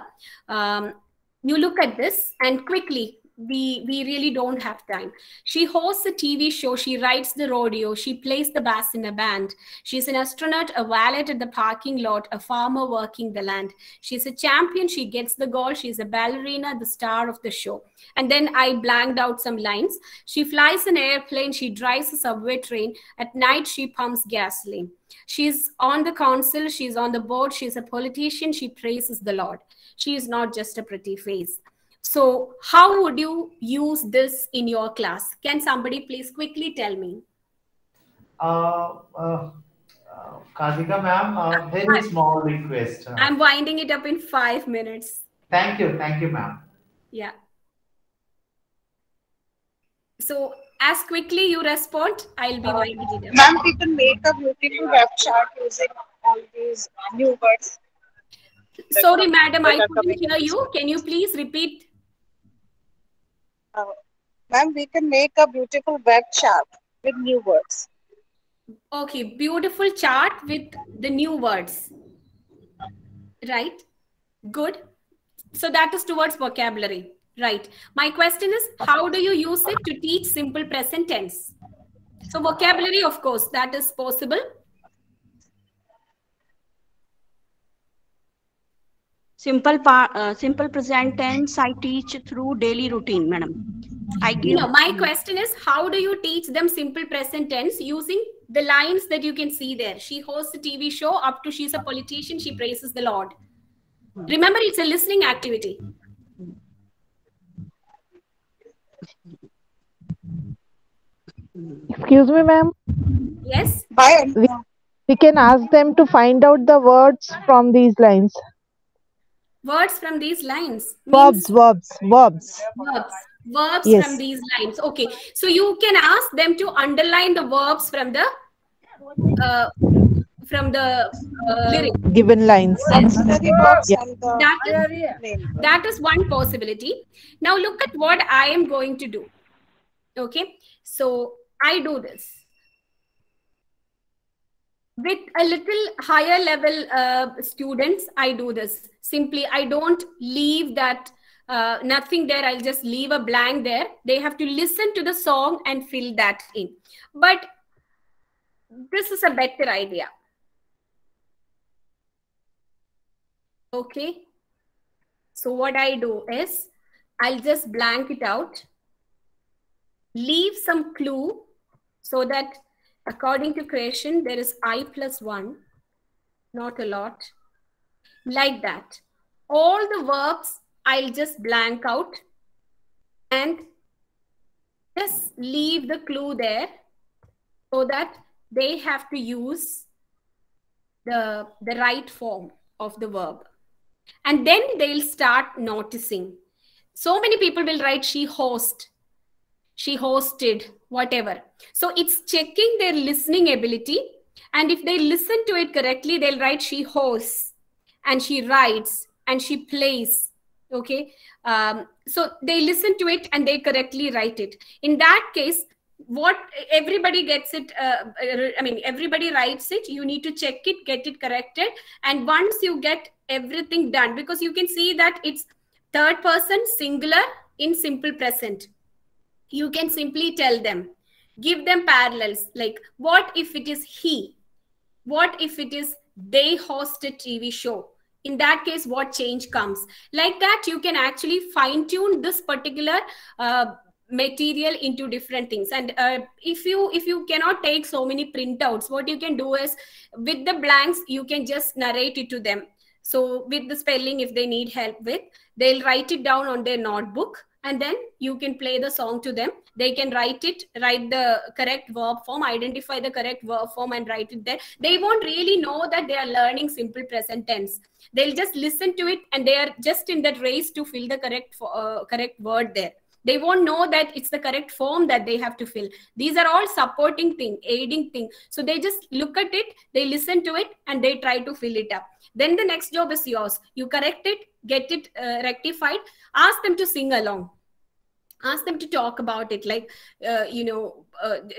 You look at this and quickly, we really don't have time. She hosts a TV show, she writes the rodeo, she plays the bass in a band. She's an astronaut, a valet at the parking lot, a farmer working the land. She's a champion, she gets the goal, she's a ballerina, the star of the show. And then I blanked out some lines. She flies an airplane, she drives a subway train, at night she pumps gasoline. She's on the council, she's on the board, she's a politician, she praises the Lord. She is not just a pretty face. So how would you use this in your class? Can somebody please quickly tell me? Karthika ma'am, very small request. I'm winding it up in 5 minutes. Thank you, ma'am. Yeah. So as quickly you respond, I'll be winding it up. Ma'am, we can make a beautiful web chart using all these new words. Sorry, madam, I couldn't hear you. Can you please repeat? Ma'am, we can make a beautiful web chart with new words. Okay, beautiful chart with the new words. Right? Good. So that is towards vocabulary. Right. My question is, how do you use it to teach simple present tense? So vocabulary, of course, that is possible. Simple present tense I teach through daily routine, madam. I give. No, my question is, how do you teach them simple present tense using the lines that you can see there? She hosts a TV show, up to she's a politician, she praises the Lord. Remember, it's a listening activity. Excuse me, ma'am. Yes. We can ask them to find out the words from these lines. Words from these lines. Verbs. Verbs Yes. from these lines. Okay. So you can ask them to underline the verbs from the lyrics. Given lines. Yes. Yeah. That is one possibility. Now look at what I am going to do. Okay. So I do this. With a little higher level students, I do this. Simply, I don't leave that nothing there. I'll just leave a blank there. They have to listen to the song and fill that in. But this is a better idea. Okay. So what I do is, I'll just blank it out. Leave some clue so that according to creation, there is I plus 1, not a lot, like that. All the verbs, I'll just blank out and just leave the clue there so that they have to use the right form of the verb. And then they'll start noticing. So many people will write she host, she hosted, whatever. So it's checking their listening ability. And if they listen to it correctly, they'll write she hosts and she writes and she plays. Okay. So they listen to it and they correctly write it. In that case, what everybody gets it, everybody writes it. You need to check it, get it corrected. And once you get everything done, because you can see that it's third person singular in simple present. You can simply tell them, give them parallels, like what if it is he? What if it is they host a TV show? In that case, what change comes? Like that, you can actually fine tune this particular material into different things. And if you cannot take so many printouts, what you can do is, with the blanks, you can just narrate it to them. So with the spelling, if they need help with, they'll write it down on their notebook, and then you can play the song to them. They can write the correct verb form, identify the correct verb form, and write it there. They won't really know that they are learning simple present tense. They'll just listen to it, and they are just in that race to fill the correct word there. They won't know that it's the correct form that they have to fill. These are all supporting thing, aiding thing. So they just look at it, they listen to it, and they try to fill it up. Then the next job is yours. You correct it, get it rectified, ask them to sing along. Ask them to talk about it, like,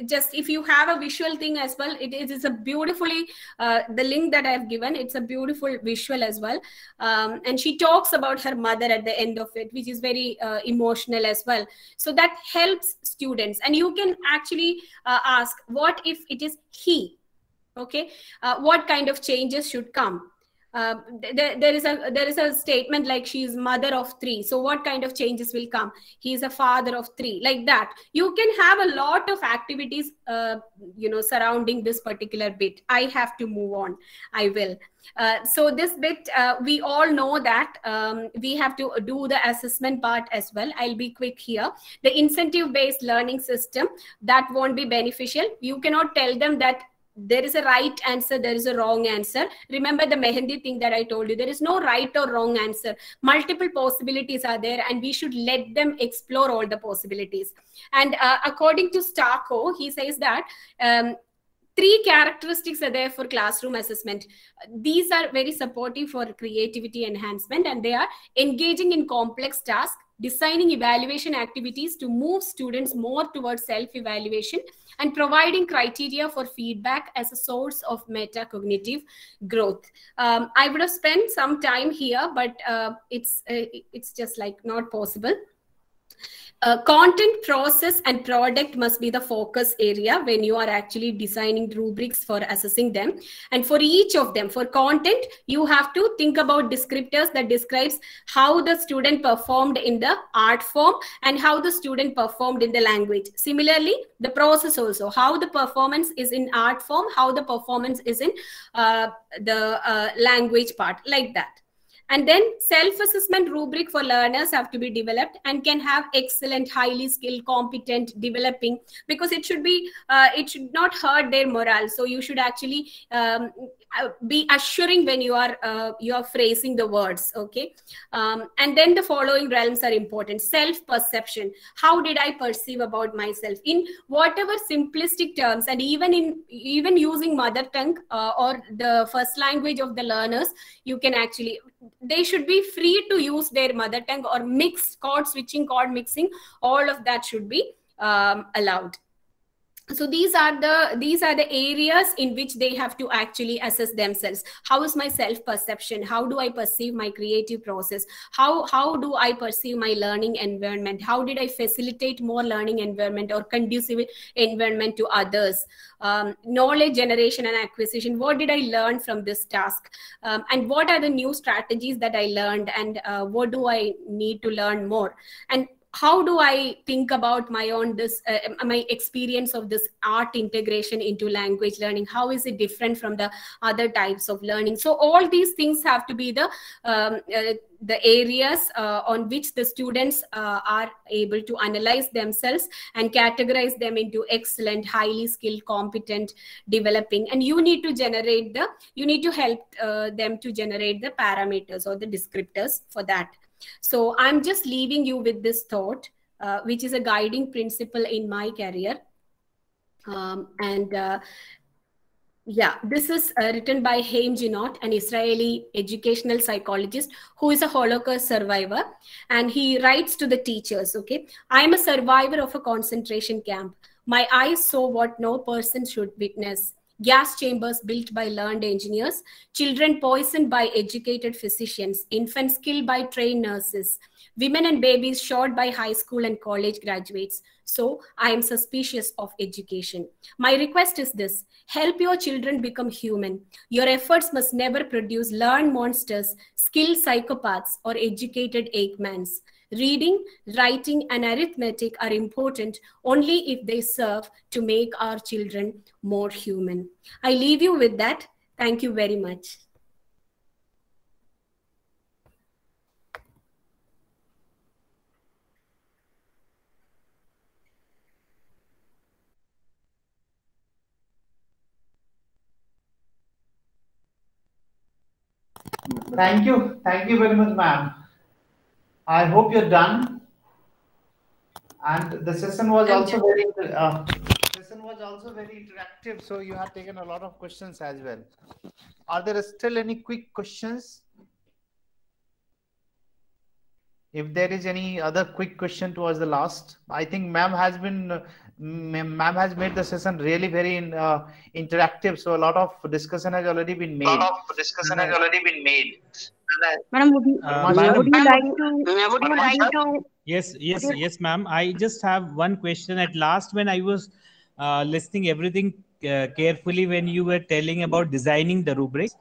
just if you have a visual thing as well, it is a beautifully, the link that I've given, it's a beautiful visual as well. And she talks about her mother at the end of it, which is very emotional as well. So that helps students. And you can actually ask, what if it is he? Okay, what kind of changes should come? There is a statement like, she is mother of 3. So what kind of changes will come? He is a father of 3, like that. You can have a lot of activities, surrounding this particular bit. I have to move on. I will. So this bit, we all know that we have to do the assessment part as well. I'll be quick here. The incentive-based learning system, that won't be beneficial. You cannot tell them that there is a right answer, there is a wrong answer. Remember the Mehendi thing that I told you. There is no right or wrong answer. Multiple possibilities are there, and we should let them explore all the possibilities. And according to Starko, he says that 3 characteristics are there for classroom assessment. These are very supportive for creativity enhancement, and they are engaging in complex tasks, designing evaluation activities to move students more towards self-evaluation, and providing criteria for feedback as a source of metacognitive growth. I would have spent some time here, but it's just like not possible. Content, process, and product must be the focus area when you are actually designing rubrics for assessing them. And for each of them, for content, you have to think about descriptors that describes how the student performed in the art form and how the student performed in the language. Similarly, the process also, how the performance is in art form, how the performance is in the language part, like that. And then self-assessment rubric for learners have to be developed and can have excellent, highly skilled, competent developing, because it should be, it should not hurt their morale. So you should actually be assuring when you are phrasing the words, okay? And then the following realms are important. Self-perception. How did I perceive about myself? In whatever simplistic terms, and even using mother tongue or the first language of the learners, you can actually, they should be free to use their mother tongue or mixed chord switching, chord mixing, all of that should be allowed. So these are the areas in which they have to actually assess themselves. How is my self-perception? How do I perceive my creative process? How do I perceive my learning environment? How did I facilitate more learning environment or conducive environment to others? Knowledge generation and acquisition. What did I learn from this task? And what are the new strategies that I learned? And what do I need to learn more? And how do I think about my own my experience of this art integration into language learning? How is it different from the other types of learning? So all these things have to be the areas on which the students are able to analyze themselves and categorize them into excellent, highly skilled, competent, developing. And you need to generate you need to help them to generate the parameters or the descriptors for that. So I'm just leaving you with this thought, which is a guiding principle in my career. Yeah, this is written by Haim Jinot, an Israeli educational psychologist who is a Holocaust survivor. And he writes to the teachers, okay, I am a survivor of a concentration camp. My eyes saw what no person should witness. Gas chambers built by learned engineers, children poisoned by educated physicians, infants killed by trained nurses, women and babies shot by high school and college graduates, So I am suspicious of education. My request is this: help your children become human. Your efforts must never produce learned monsters, skilled psychopaths, or educated Eggmans. Reading, writing, and arithmetic are important only if they serve to make our children more human. I leave you with that. Thank you very much. Thank you. Thank you very much, ma'am. I hope you're done. And the session was also very interactive. So you have taken a lot of questions as well. Are there still any quick questions? If there is any other quick question towards the last, I think ma'am has made the session really very interactive. So a lot of discussion has already been made. Madam, would you like to? Yes, ma'am. I just have one question. At last, when I was listening everything carefully, when you were telling about designing the rubrics,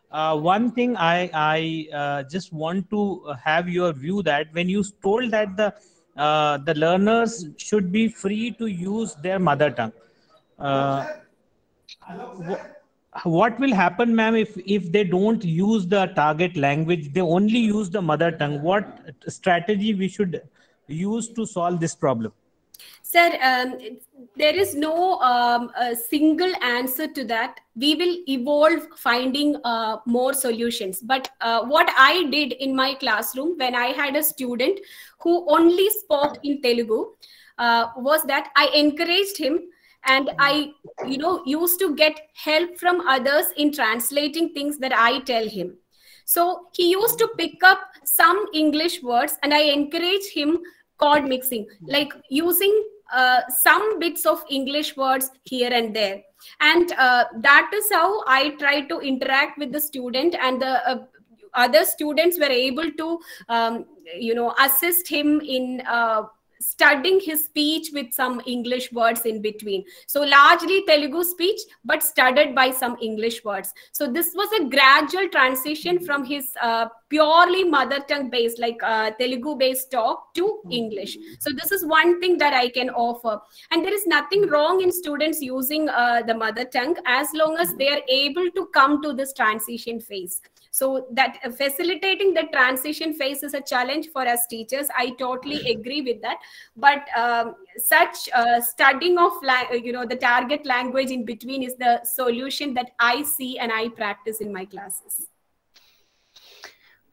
one thing I just want to have your view that when you told that the learners should be free to use their mother tongue. What will happen, ma'am, if they don't use the target language, they only use the mother tongue? What strategy we should use to solve this problem? Sir, there is no a single answer to that. We will evolve finding more solutions. But what I did in my classroom when I had a student who only spoke in Telugu was that I encouraged him, and I used to get help from others in translating things that I tell him. So he used to pick up some English words, and I encouraged him chord mixing, like using some bits of English words here and there. And that is how I try to interact with the student, and the other students were able to assist him in studying his speech with some English words in between. So largely Telugu speech, but studied by some English words. So this was a gradual transition from his purely mother tongue based, like Telugu based talk, to English. So this is one thing that I can offer. And there is nothing wrong in students using the mother tongue as long as they are able to come to this transition phase. So that facilitating the transition phase is a challenge for us teachers. I totally agree with that. But such studying of the target language in between is the solution that I see and I practice in my classes.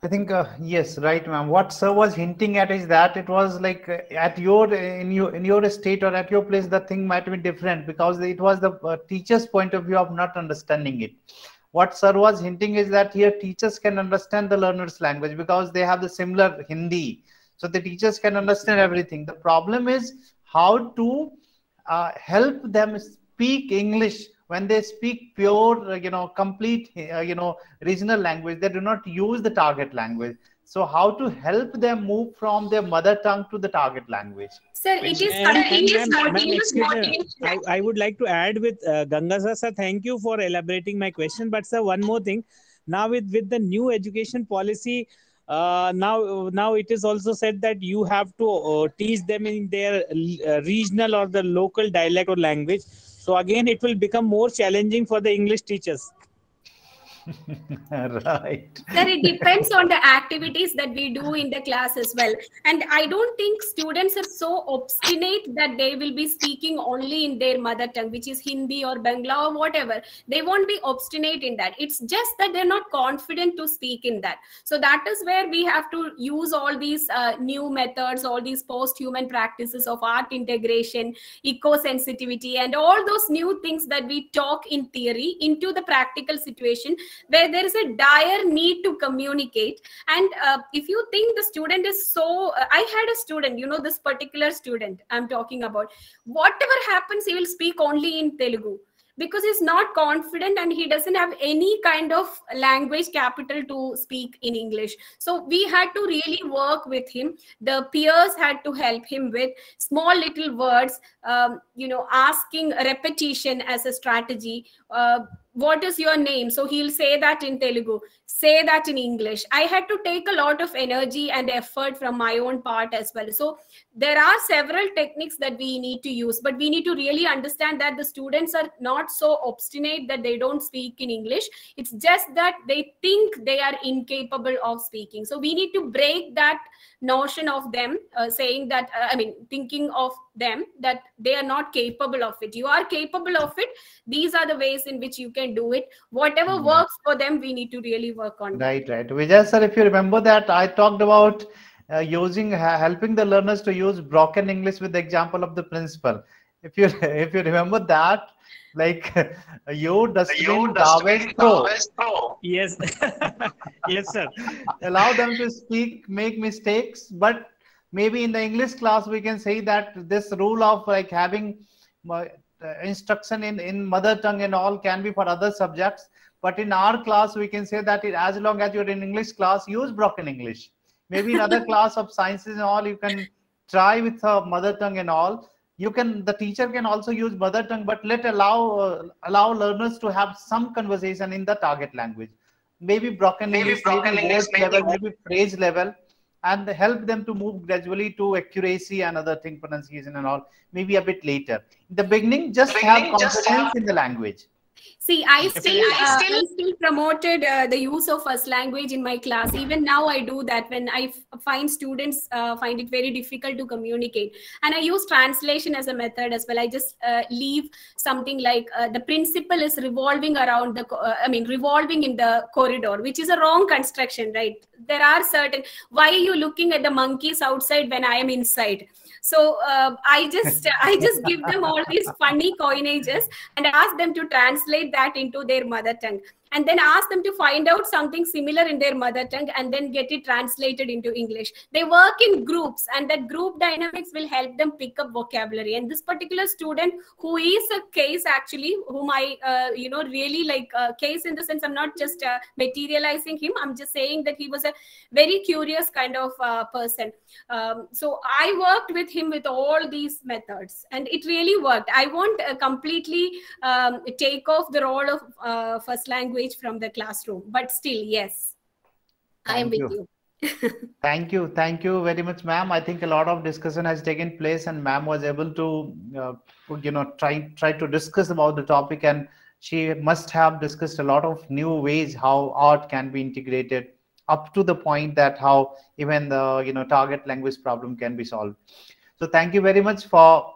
I think yes, right, ma'am. What sir was hinting at is that it was like in your state or at your place, the thing might be different because it was the teacher's point of view of not understanding it. What sir was hinting is that here teachers can understand the learner's language because they have the similar Hindi. So the teachers can understand everything. The problem is how to help them speak English when they speak pure, complete, regional language. They do not use the target language. So how to help them move from their mother tongue to the target language? Sir, it is continuous. I would like to add with Ganga sir, thank you for elaborating my question. But sir, one more thing. Now with the new education policy, now it is also said that you have to teach them in their regional or the local dialect or language. So again, it will become more challenging for the English teachers. Right. Sir, it depends on the activities that we do in the class as well. And I don't think students are so obstinate that they will be speaking only in their mother tongue, which is Hindi or Bangla or whatever. They won't be obstinate in that. It's just that they're not confident to speak in that. So that is where we have to use all these new methods, all these post-human practices of art integration, eco-sensitivity, and all those new things that we talk in theory into the practical situation, where there is a dire need to communicate. And if you think the student is so, I had a student, this particular student I'm talking about, whatever happens, he will speak only in Telugu. because he's not confident and he doesn't have any kind of language capital to speak in English. So we had to really work with him. The peers had to help him with small little words, asking repetition as a strategy. What is your name? So he'll say that in Telugu, say that in English. I had to take a lot of energy and effort from my own part as well. So there are several techniques that we need to use, but we need to really understand that the students are not so obstinate that they don't speak in English. It's just that they think they are incapable of speaking. So we need to break that notion of them saying that, thinking of them that they are not capable of it. You are capable of it. These are the ways in which you can do it. Whatever works for them, we need to really work on. Right. Vijay sir, if you remember that I talked about helping the learners to use broken English with the example of the principal. If you remember that, like you dustbin garbage throw. Yes. Yes, sir. Allow them to speak, make mistakes, but maybe in the English class we can say that this rule of like having instruction in mother tongue and all can be for other subjects, but in our class we can say that as long as you're in English class, use broken English. Maybe in other class of sciences and all, you can try with mother tongue and all. The teacher can also use mother tongue, but allow learners to have some conversation in the target language. Maybe broken English, maybe word level, maybe phrase level, and help them to move gradually to accuracy and other thing, pronunciation and all, maybe a bit later. In the beginning, just have confidence in the language. See, I still promoted the use of first language in my class. Even now, I do that when I find students find it very difficult to communicate. And I use translation as a method as well. I just leave something like the principal is revolving around revolving in the corridor, which is a wrong construction, right? There are certain, why are you looking at the monkeys outside when I am inside? So I just give them all these funny coinages and ask them to translate that into their mother tongue, and then ask them to find out something similar in their mother tongue and then get it translated into English. They work in groups, and that group dynamics will help them pick up vocabulary. And this particular student, who is a case actually, whom I really like, case in the sense I'm not just materializing him, I'm just saying that he was a very curious kind of person. So I worked with him with all these methods, and it really worked. I won't completely take off the role of first language from the classroom, but still, yes, I am with you. Thank you very much, ma'am. I think a lot of discussion has taken place, and ma'am was able to try to discuss about the topic, and she must have discussed a lot of new ways how art can be integrated, up to the point that how even the target language problem can be solved. So thank you very much for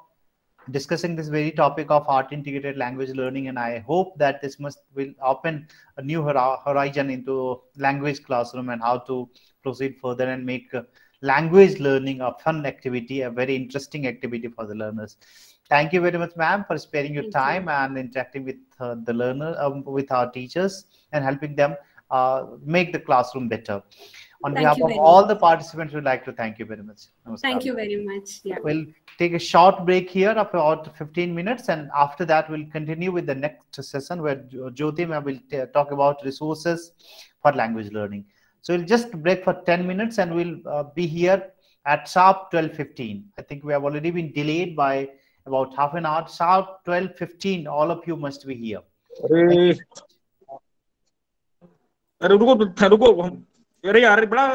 discussing this very topic of art integrated language learning, and I hope that this will open a new horizon into language classroom and how to proceed further and make language learning a fun activity, a very interesting activity for the learners. Thank you very much, ma'am, for sparing your time and interacting with the learner, with our teachers, and helping them make the classroom better. On behalf of all the participants, we'd like to thank you very much. Namaskar. Thank you very much. Yeah. We'll take a short break here of about 15 minutes, and after that, we'll continue with the next session where Jyoti will talk about resources for language learning. So we'll just break for 10 minutes, and we'll be here at sharp 12:15. I think we have already been delayed by about half an hour. Sharp 12:15, all of you must be here. रुको, अरे यार बड़ा